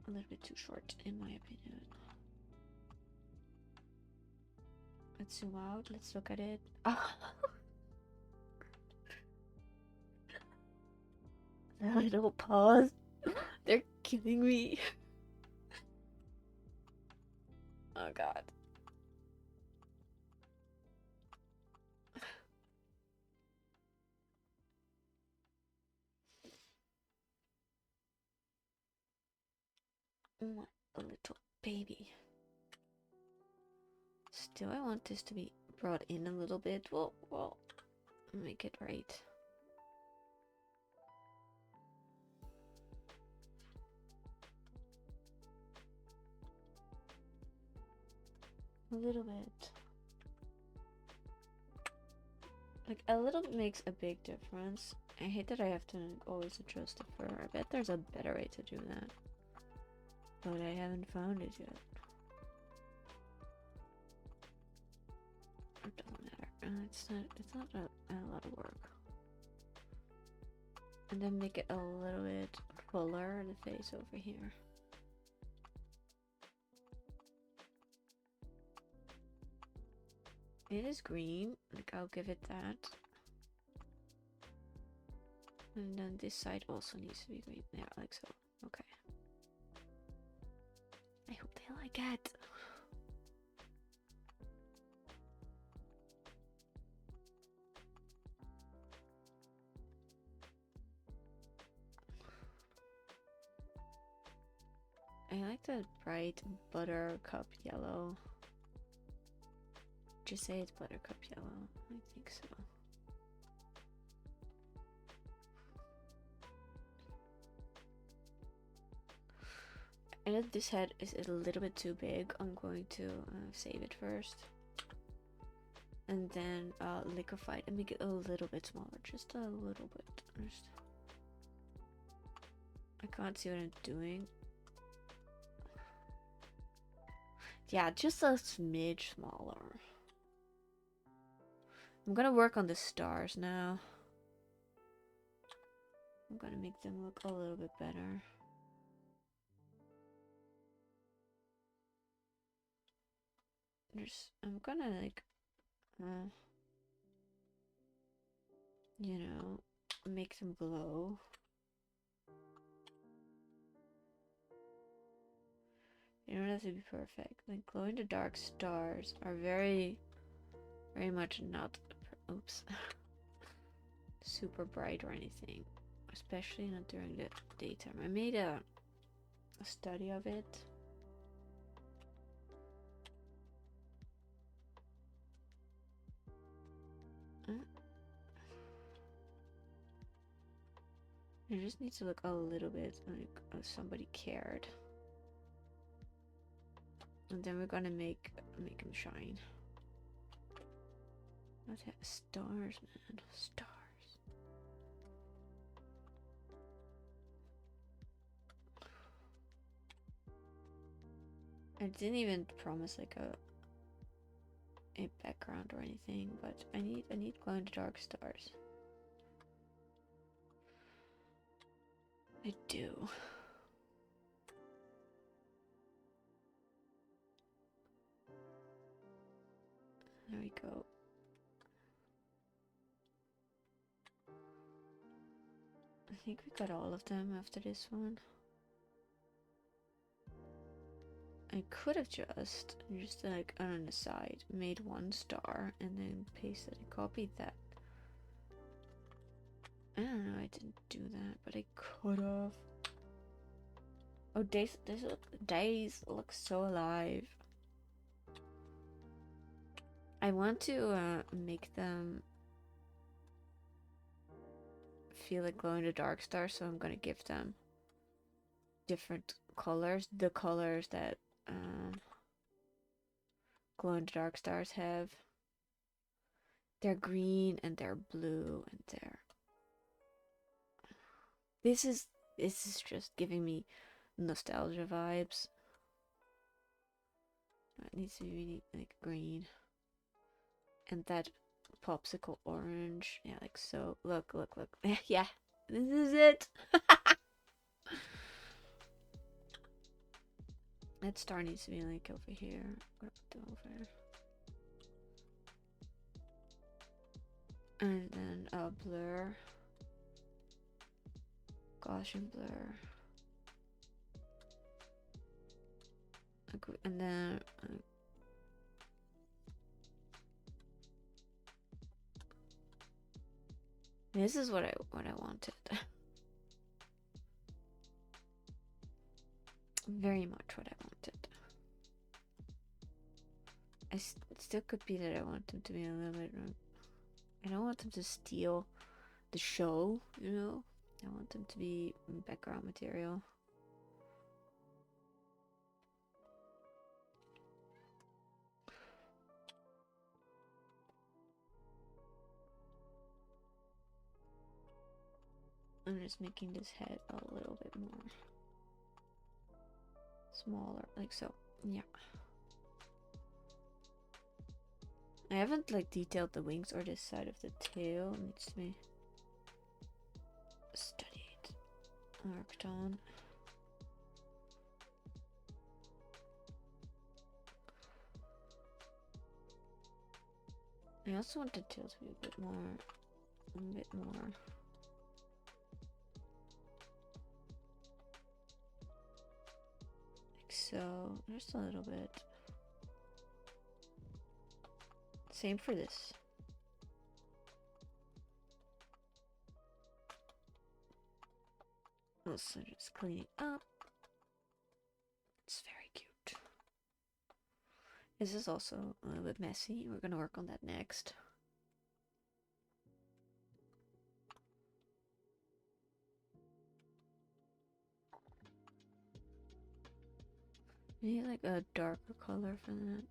a little bit too short, in my opinion. Let's zoom out. Let's look at it. Oh. The little paws. They're killing me. Oh god. My little baby. Still, I want this to be brought in a little bit. Well, make it right. A little bit. Like, a little bit makes a big difference. I hate that I have to always adjust the fur. I bet there's a better way to do that. But I haven't found it yet. It doesn't matter. It's not a lot of work. And then make it a little bit fuller in the face over here. It is green, like I'll give it that. And then this side also needs to be green. Yeah, like so. Okay. I hope they like it. I like that bright buttercup yellow. Just say it's buttercup yellow. I think so. And if this head is a little bit too big, I'm going to save it first. And then liquefy it and make it a little bit smaller. Just a little bit. I can't see what I'm doing. Yeah, just a smidge smaller. I'm gonna work on the stars now. I'm gonna make them look a little bit better. I'm gonna like, you know, make them glow. You don't have to be perfect. Like glow in the dark stars are very much not, oops, super bright or anything, especially not during the daytime. I made a study of it. It just needs to look a little bit like somebody cared. And then we're gonna make him shine. Not stars, man. Stars. I didn't even promise like a background or anything, but I need glow in the dark stars. I do. There we go. I think we got all of them after this one. I could have just like on the side made one star and then pasted and copied that. I don't know, I didn't do that, but I could have. Oh, days look so alive. I want to make them feel like glow in the dark stars, so I'm gonna give them different colors. The colors that glow in the dark stars have. They're green and they're blue and they're. This is just giving me nostalgia vibes. It needs to be really like green. And that popsicle orange. Yeah, like so. Look. Yeah, this is it. That star needs to be like over here. What do I put over here? And then blur. Gaussian blur. And then this is what I wanted. Very much what I wanted. It still could be that I want them to be a little bit. I don't want them to steal the show, you know. I want them to be background material. I'm just making this head a little bit more smaller, like so. Yeah. I haven't like detailed the wings or this side of the tail. It needs to be studied, worked on. I also want the tail to be a bit more. Like so, just a little bit. Same for this. Also just cleaning up. It's very cute. This is also a little bit messy. We're gonna work on that next. Maybe like a darker color for that.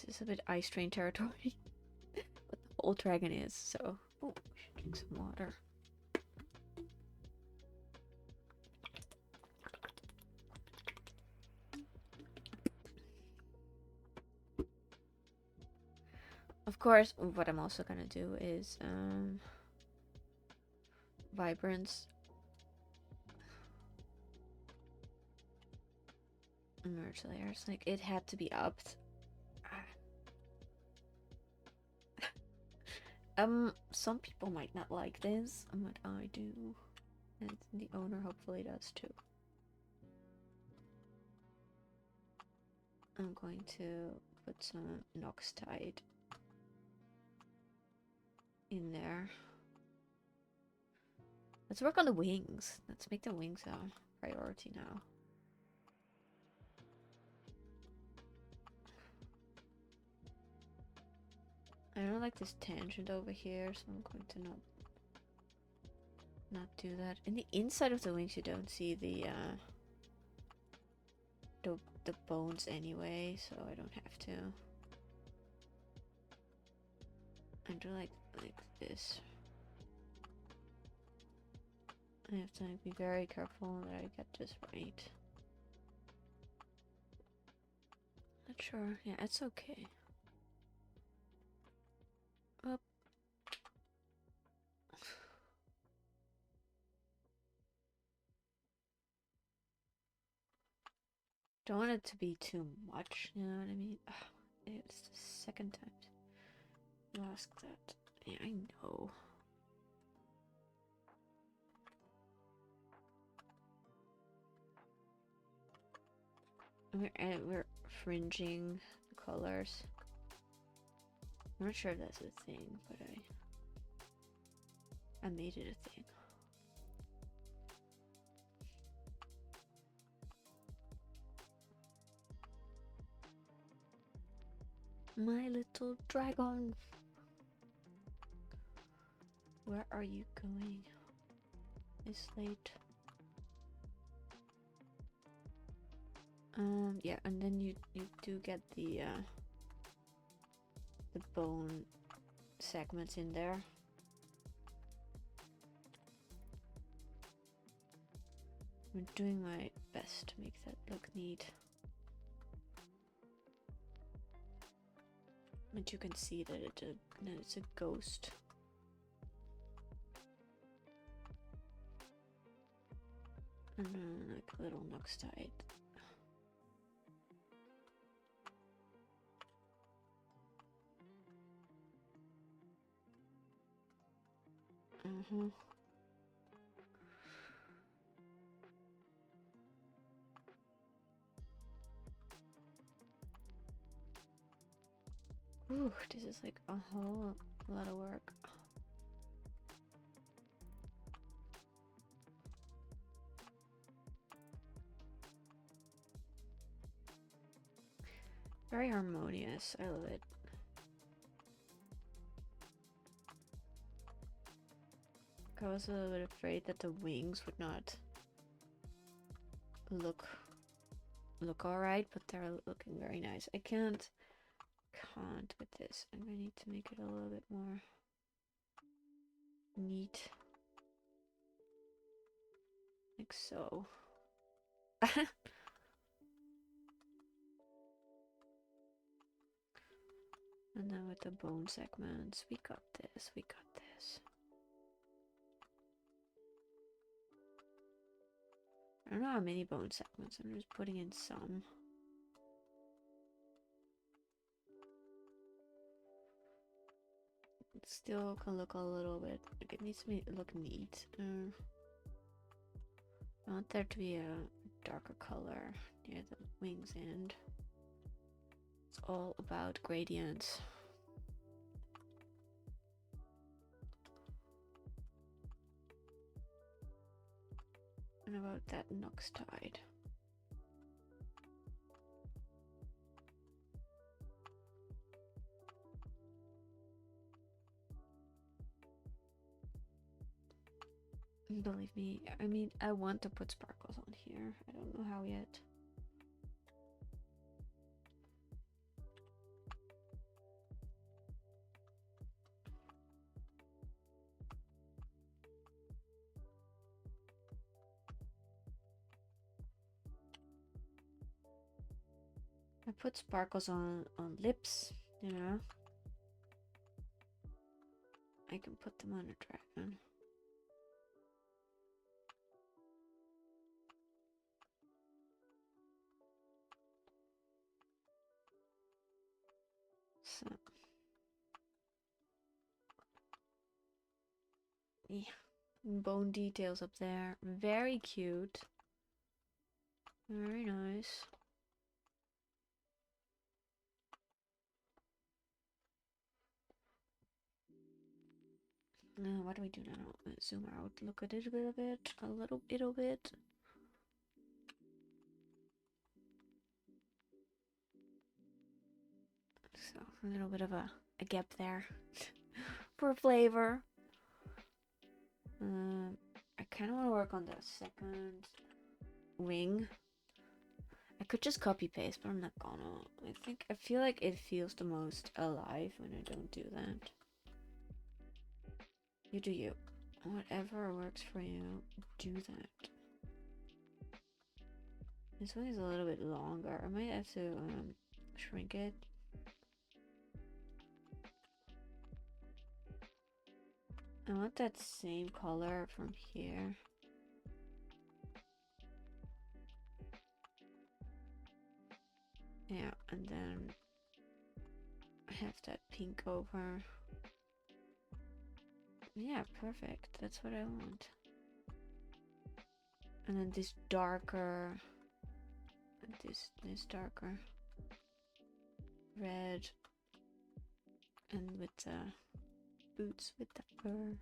This is a bit ice train territory. But the whole dragon is, so. Oh, we should drink some water. Of course, what I'm also gonna do is vibrance. Merge layers. Like it had to be upped. Some people might not like this, but I do. And the owner hopefully does too. I'm going to put some Noxtide in there. Let's work on the wings. Let's make the wings a priority now. I don't like this tangent over here, so I'm going to not do that. In the inside of the wings, you don't see the bones anyway, so I don't have to. I do like this. I have to be very careful that I get this right. Not sure. Yeah, it's okay. Up. Don't want it to be too much, you know what I mean? Ugh, it's the second time you ask that. Yeah, I know. We're fringing the colors. I'm not sure if that's a thing, but I made it a thing. My little dragon. Where are you going? It's late. Yeah, and then you do get the bone segments in there. I'm doing my best to make that look neat. But you can see that it's a ghost. And then like a little Nux tight. Ooh, this is like a whole lot of work. Very harmonious. I love it. I was a little bit afraid that the wings would not look alright, but they're looking very nice. I can't with this. I'm gonna need to make it a little bit more neat. Like so. And then with the bone segments, we got this, we got this. I don't know how many bone segments, I'm just putting in some. It still can look a little bit, like it needs to look neat. I want there to be a darker color near the wings end. It's all about gradients. And about that Nux tide. Believe me, I mean, I want to put sparkles on here. I don't know how yet. I put sparkles on lips, you know. I can put them on a dragon. So, yeah, bone details up there. Very cute. Very nice. What do we do now? Zoom out. Look at it a little bit. A little bit. So a little bit of a gap there for flavor. I kind of want to work on the second wing. I could just copy paste, but I'm not gonna. I feel like it feels the most alive when I don't do that. You do you. Whatever works for you, do that. This one is a little bit longer. I might have to shrink it. I want that same color from here. Yeah, and then I have that pink over. Yeah, perfect. That's what I want. And then this darker, this darker red, and with the boots with the fur.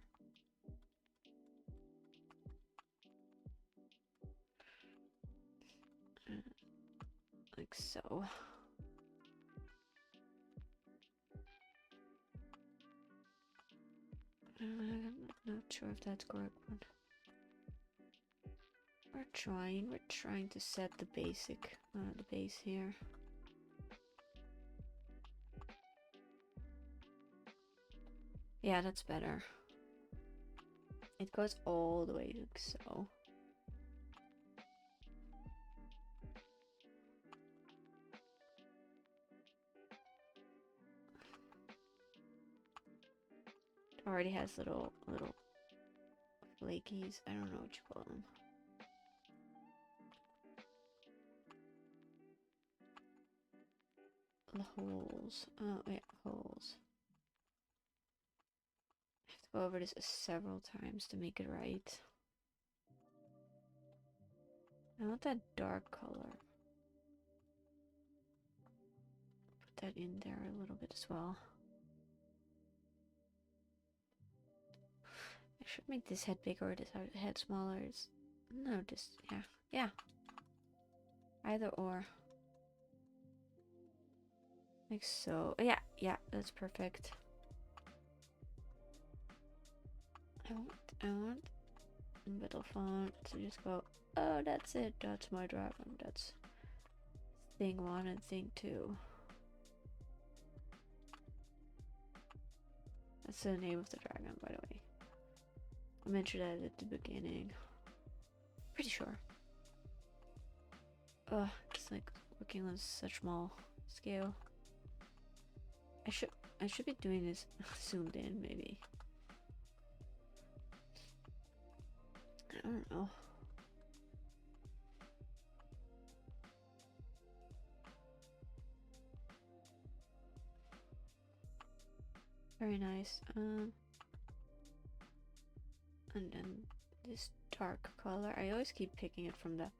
Like so. I'm not sure if that's correct, but we're trying to set the base here. Yeah, that's better. It goes all the way like so. It already has little flakies. I don't know what you call them. The holes. Oh, yeah, holes. I have to go over this several times to make it right. I want that dark color. Put that in there a little bit as well. I should make this head bigger or this head smaller. No, just, yeah. Yeah. Either or. Like so. Yeah, yeah, that's perfect. I want BattleFawn to just go, oh, that's it. That's my dragon. That's thing 1 and thing 2. That's the name of the dragon, by the way. I mentioned that at the beginning. Pretty sure. Ugh, it's like working on such small scale. I should be doing this zoomed in, maybe. I don't know. Very nice. And then this dark color. I always keep picking it from the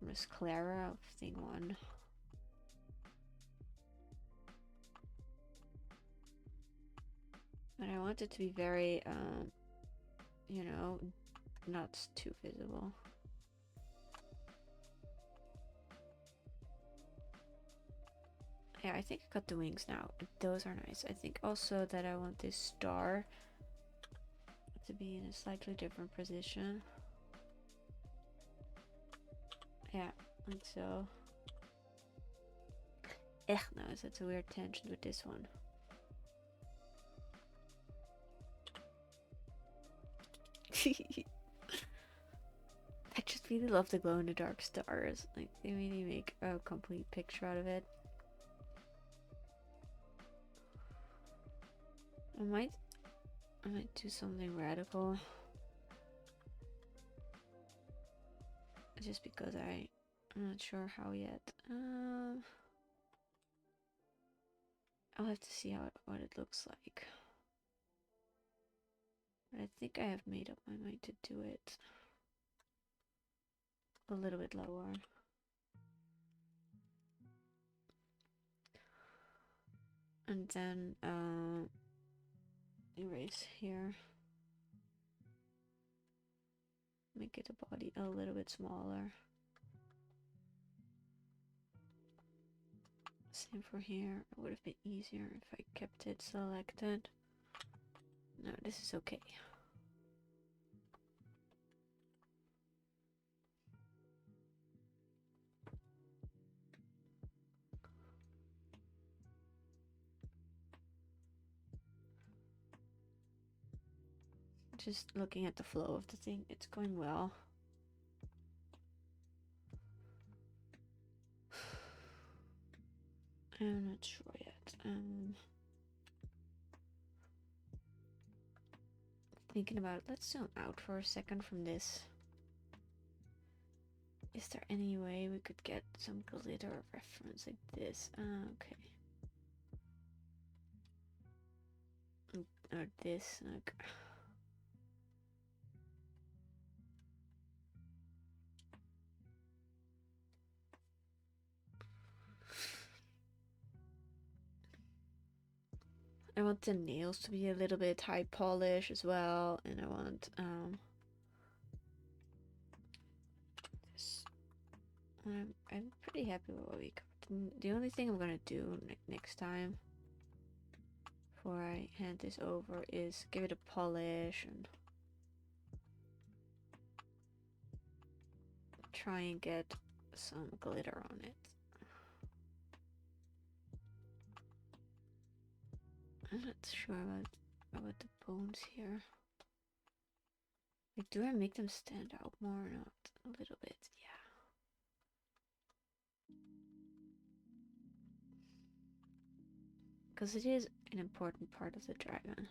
Miss Clara of thing 1. But I want it to be very, you know, not too visible. Yeah, I think I got the wings now. Those are nice. I think also that I want this star to be in a slightly different position. Yeah, like so. No, that's a weird tension with this one. I just really love the glow in the dark stars. Like, they really make a complete picture out of it. I might do something radical. Just because I'm not sure how yet. I'll have to see what it looks like. But I think I have made up my mind to do it a little bit lower. And then erase here. Make it a body a little bit smaller. Same for here. It would have been easier if I kept it selected. No, this is okay. Just looking at the flow of the thing, it's going well. I'm not sure yet. Thinking about it. Let's zoom out for a second from this. Is there any way we could get some glitter reference like this? Okay. Or this, like. I want the nails to be a little bit high polish as well, and I want this. I'm pretty happy with what we covered. The only thing I'm gonna do next time before I hand this over is give it a polish and try and get some glitter on it. I'm not sure about the bones here. Like, do I make them stand out more or not? A little bit, yeah. Because it is an important part of the dragon.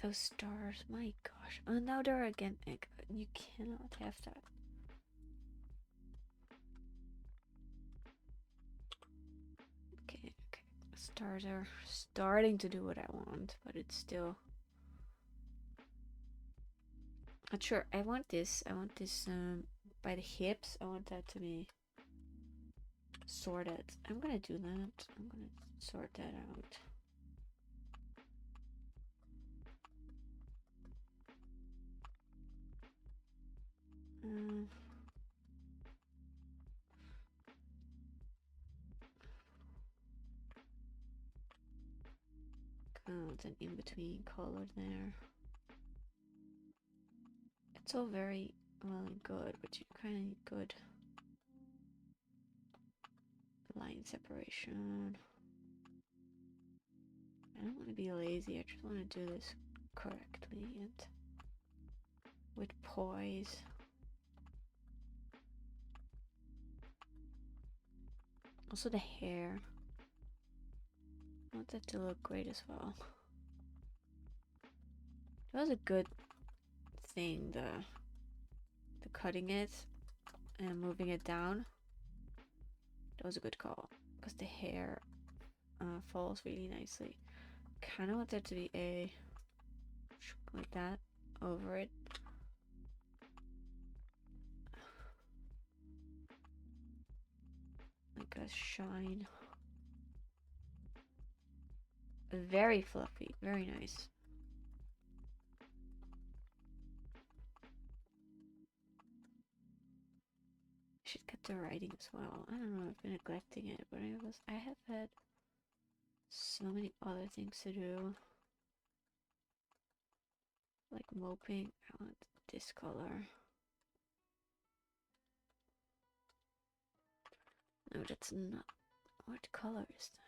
Those stars, my gosh. Oh, now they're again. You cannot have that. Okay, okay. Stars are starting to do what I want, but it's still. Not sure. I want this. I want this by the hips. I want that to be sorted. I'm gonna do that. I'm gonna sort that out. Oh, it's an in-between color there. It's all very well and good, but you kind of need good line separation. I don't want to be lazy. I just want to do this correctly and with poise. Also the hair. I want that to look great as well. That was a good thing, the cutting it and moving it down. That was a good call because the hair falls really nicely. Kind of want there to be a like that over it. Like a shine. Very fluffy, very nice. Should get the writing as well. I don't know, I've been neglecting it, but I have had so many other things to do. Like moping. I want this color. No, that's not. What color is that?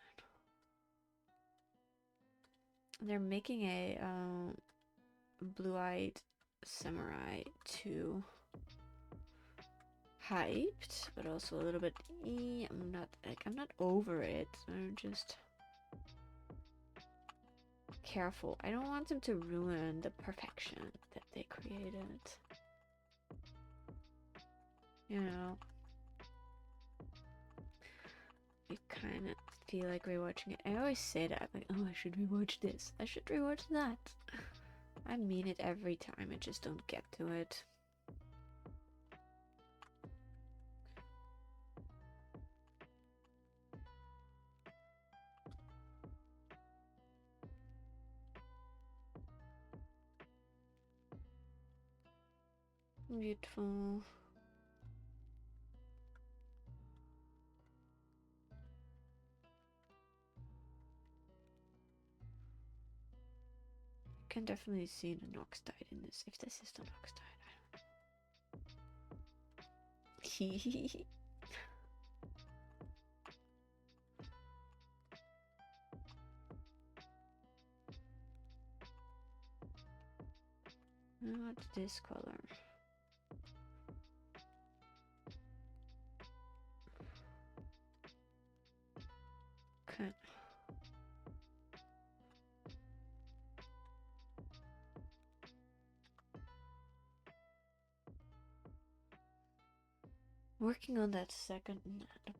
They're making a blue-eyed samurai 2 hyped, but also a little bit. I'm not over it. I'm just careful. I don't want them to ruin the perfection that they created. You know, I kind of feel like rewatching it. I always say that, like, oh, I should rewatch this. I should rewatch that. I mean it every time. I just don't get to it. Beautiful. Can definitely see the Noxtide in this. If this is the Noxtide, I don't know. What's this color? Okay. Working on that second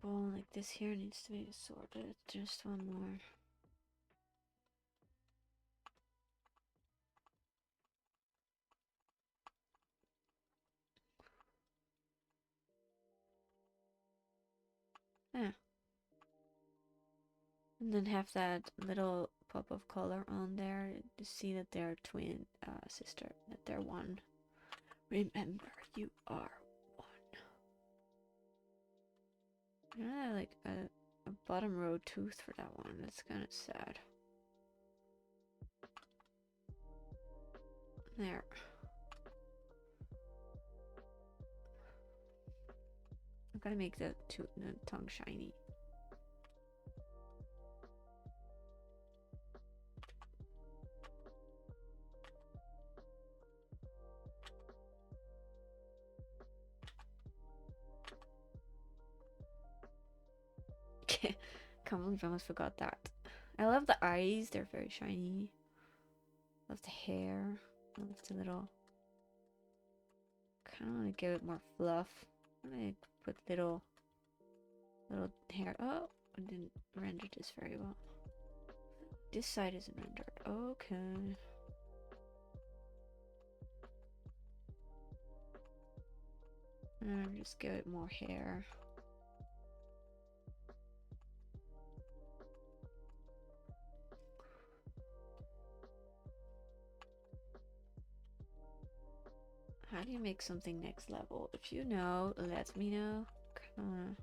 ball, like this here needs to be sorted. Just one more. Yeah. And then have that little pop of color on there to see that they're twin sister, that they're one. Remember, you are one. I like a bottom row tooth for that one. That's kind of sad. There. I'm gonna make the tongue shiny. Can't believe I almost forgot that. I love the eyes, they're very shiny. Love the hair. Love the little. Kind of want to give it more fluff. I'm gonna put little hair. Oh, I didn't render this very well. This side isn't rendered. Okay. Just give it more hair. How do you make something next level? If you know, let me know. Kinda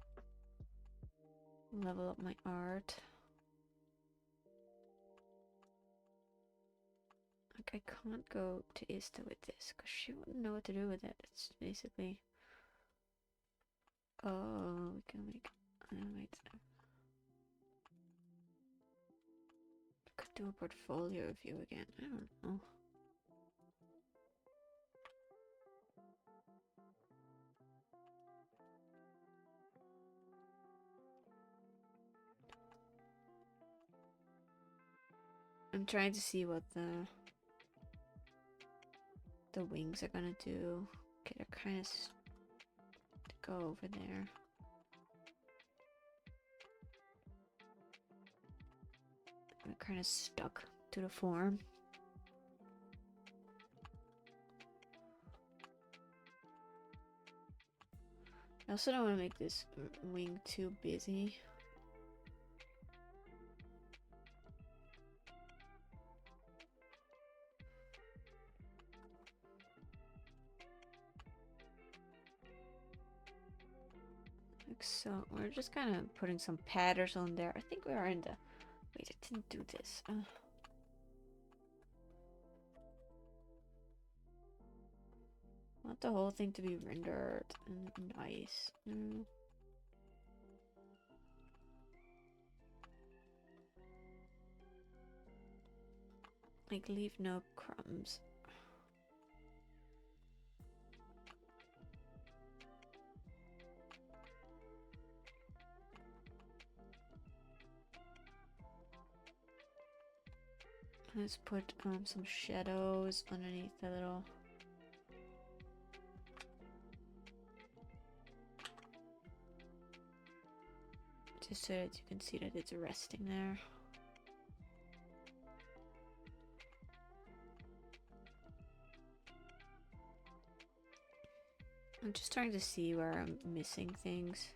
level up my art. Like I can't go to Ista with this because she wouldn't know what to do with it. It's basically. Oh, we can make. Wait. Could do a portfolio view again. I don't know. I'm trying to see what the wings are gonna do. Okay, they're kind of go over there. I'm kind of stuck to the form. I also don't want to make this wing too busy. Like so. We're just kind of putting some patterns on there. I think we are in the... Wait, I didn't do this. I want the whole thing to be rendered and nice. Like, leave no crumbs. Let's put some shadows underneath the little... Just so that you can see that it's resting there. I'm just trying to see where I'm missing things.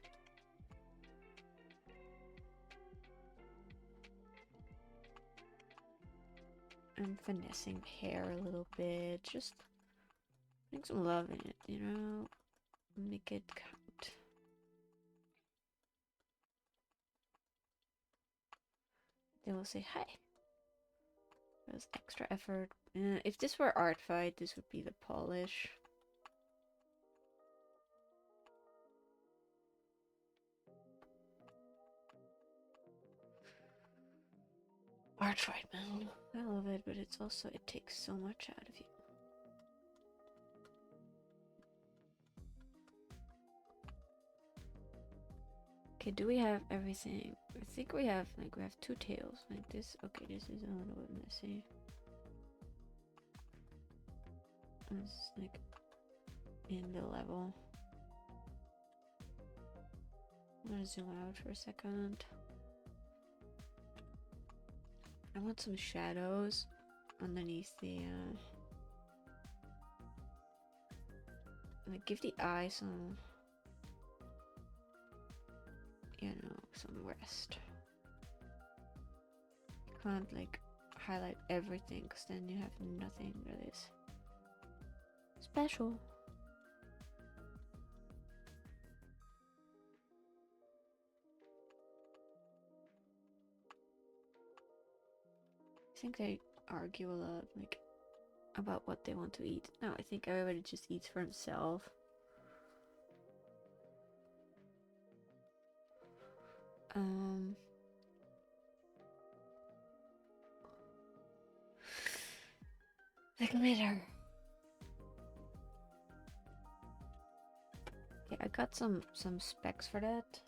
I'm finessing hair a little bit, just putting some love in it, you know? Make it count. They will say hi. That was extra effort. If this were art fight, this would be the polish. Art fight, man. I love it, but it's also, it takes so much out of you. Okay, do we have everything? I think we have, like, we have two tails. Like this. Okay, this is a little bit messy. It's like in the level. I'm gonna zoom out for a second. I want some shadows underneath the like give the eye some, you know, some rest. You can't like highlight everything because then you have nothing that is special. I think they argue a lot, like, about what they want to eat. No, I think everybody just eats for himself. The glitter. Okay, I got some specs for that.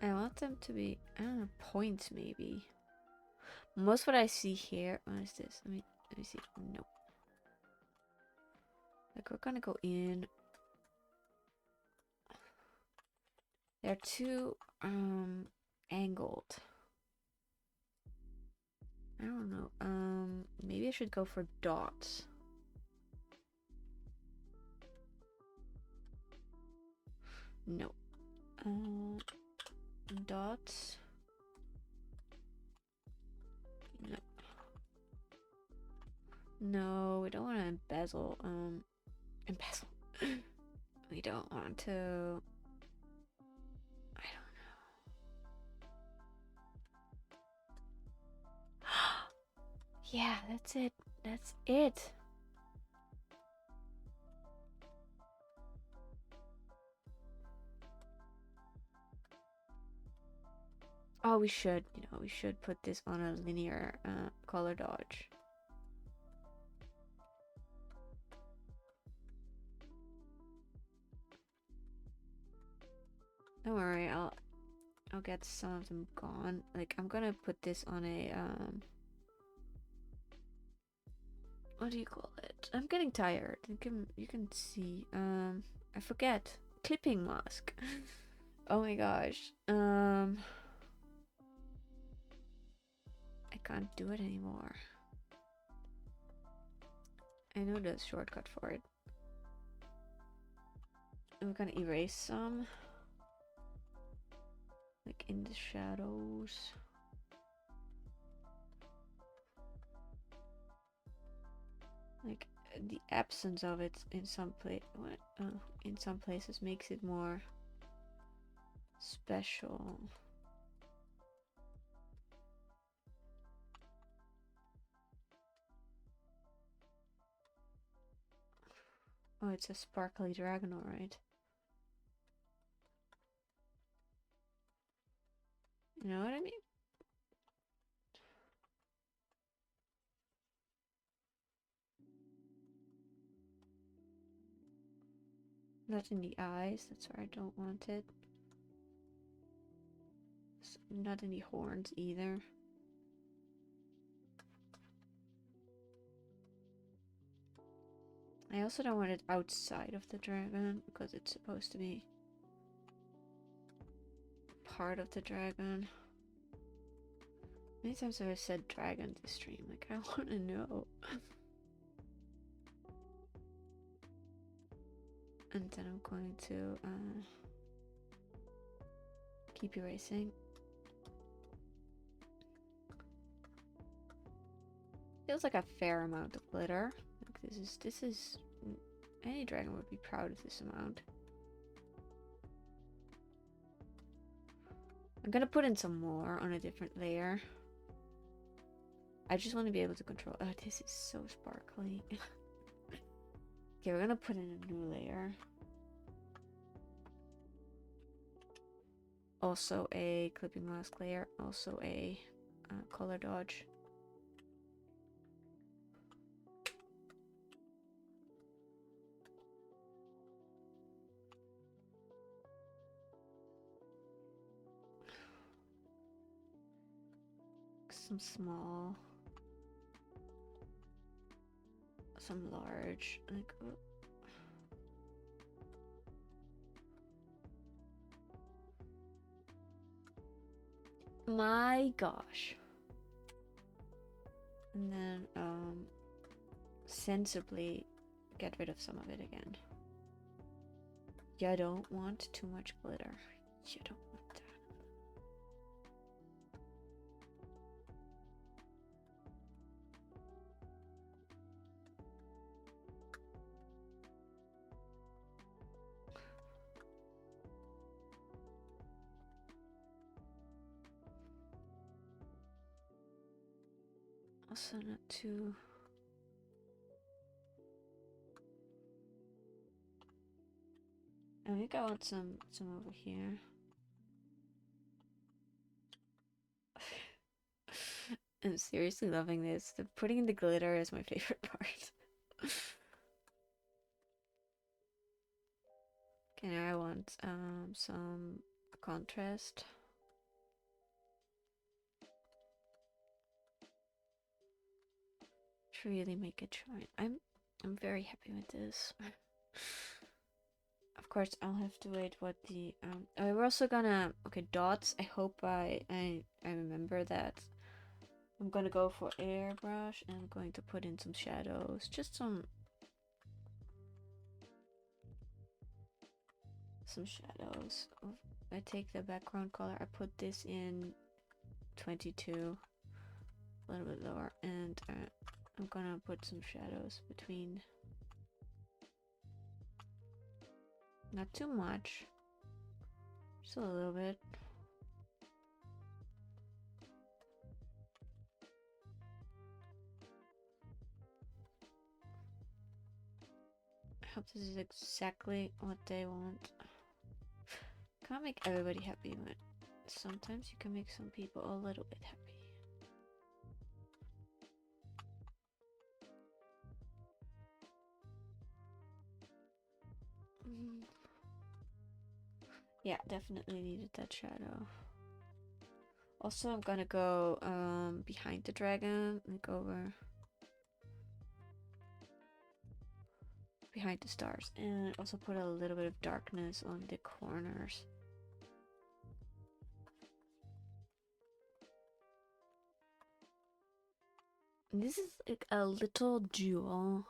I want them to be, I don't know, points maybe. Most what I see here, what is this? Let me see. Nope. Like we're gonna go in. They're too angled. I don't know. Maybe I should go for dots. No. Dots. No. No, we don't want to embezzle. Embezzle. We don't want to. I don't know. Yeah, that's it. That's it. Oh, we should, we should put this on a linear color dodge. Don't worry, I'll get some of them gone. Like I'm gonna put this on a what do you call it? I'm getting tired. You can see. I forget. Clipping mask. Oh my gosh. I can't do it anymore. I know the shortcut for it. And we're gonna erase some. Like in the shadows. Like the absence of it in some in some places makes it more special. Oh, it's a sparkly dragon, alright. You know what I mean? Not in the eyes, that's where I don't want it. Not in the horns either. I also don't want it outside of the dragon because it's supposed to be part of the dragon. Many times have I said dragon this stream? Like, I want to know. And then I'm going to keep erasing. Feels like a fair amount of glitter. Like this is any dragon would be proud of this amount. I'm gonna put in some more on a different layer. I just want to be able to control. Oh, this is so sparkly. Okay, we're gonna put in a new layer. Also a clipping mask layer. Also a color dodge. Some small. Some large. Like. Oh. My gosh. And then sensibly get rid of some of it again. You don't want too much glitter. You don't want that. Also not too. I think I want some over here. I'm seriously loving this. The putting in the glitter is my favorite part. Okay, now I want some contrast. really make it shine. I'm very happy with this. Of course, I'll have to wait what the oh, we're also gonna okay dots. I hope I remember that. I'm gonna go for airbrush and I'm going to put in some shadows, just some shadows. I take the background color. I put this in 22, a little bit lower, and I'm gonna put some shadows between. Not too much, just a little bit. I hope this is exactly what they want. Can't make everybody happy, but sometimes you can make some people a little bit happy. Yeah, definitely needed that shadow. Also, I'm gonna go behind the dragon and go over behind the stars, and also put a little bit of darkness on the corners. This is like a little jewel.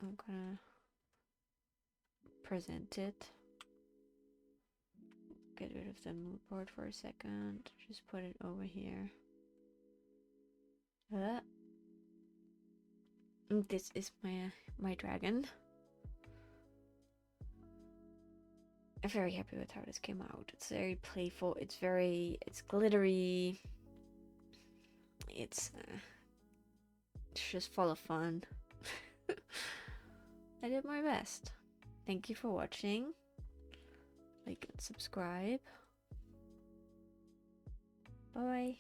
I'm gonna present it. Get rid of the mood board for a second. Just put it over here. This is my dragon. I'm very happy with how this came out. It's very playful. It's glittery. It's just full of fun. I did my best. Thank you for watching. Like and subscribe. Bye.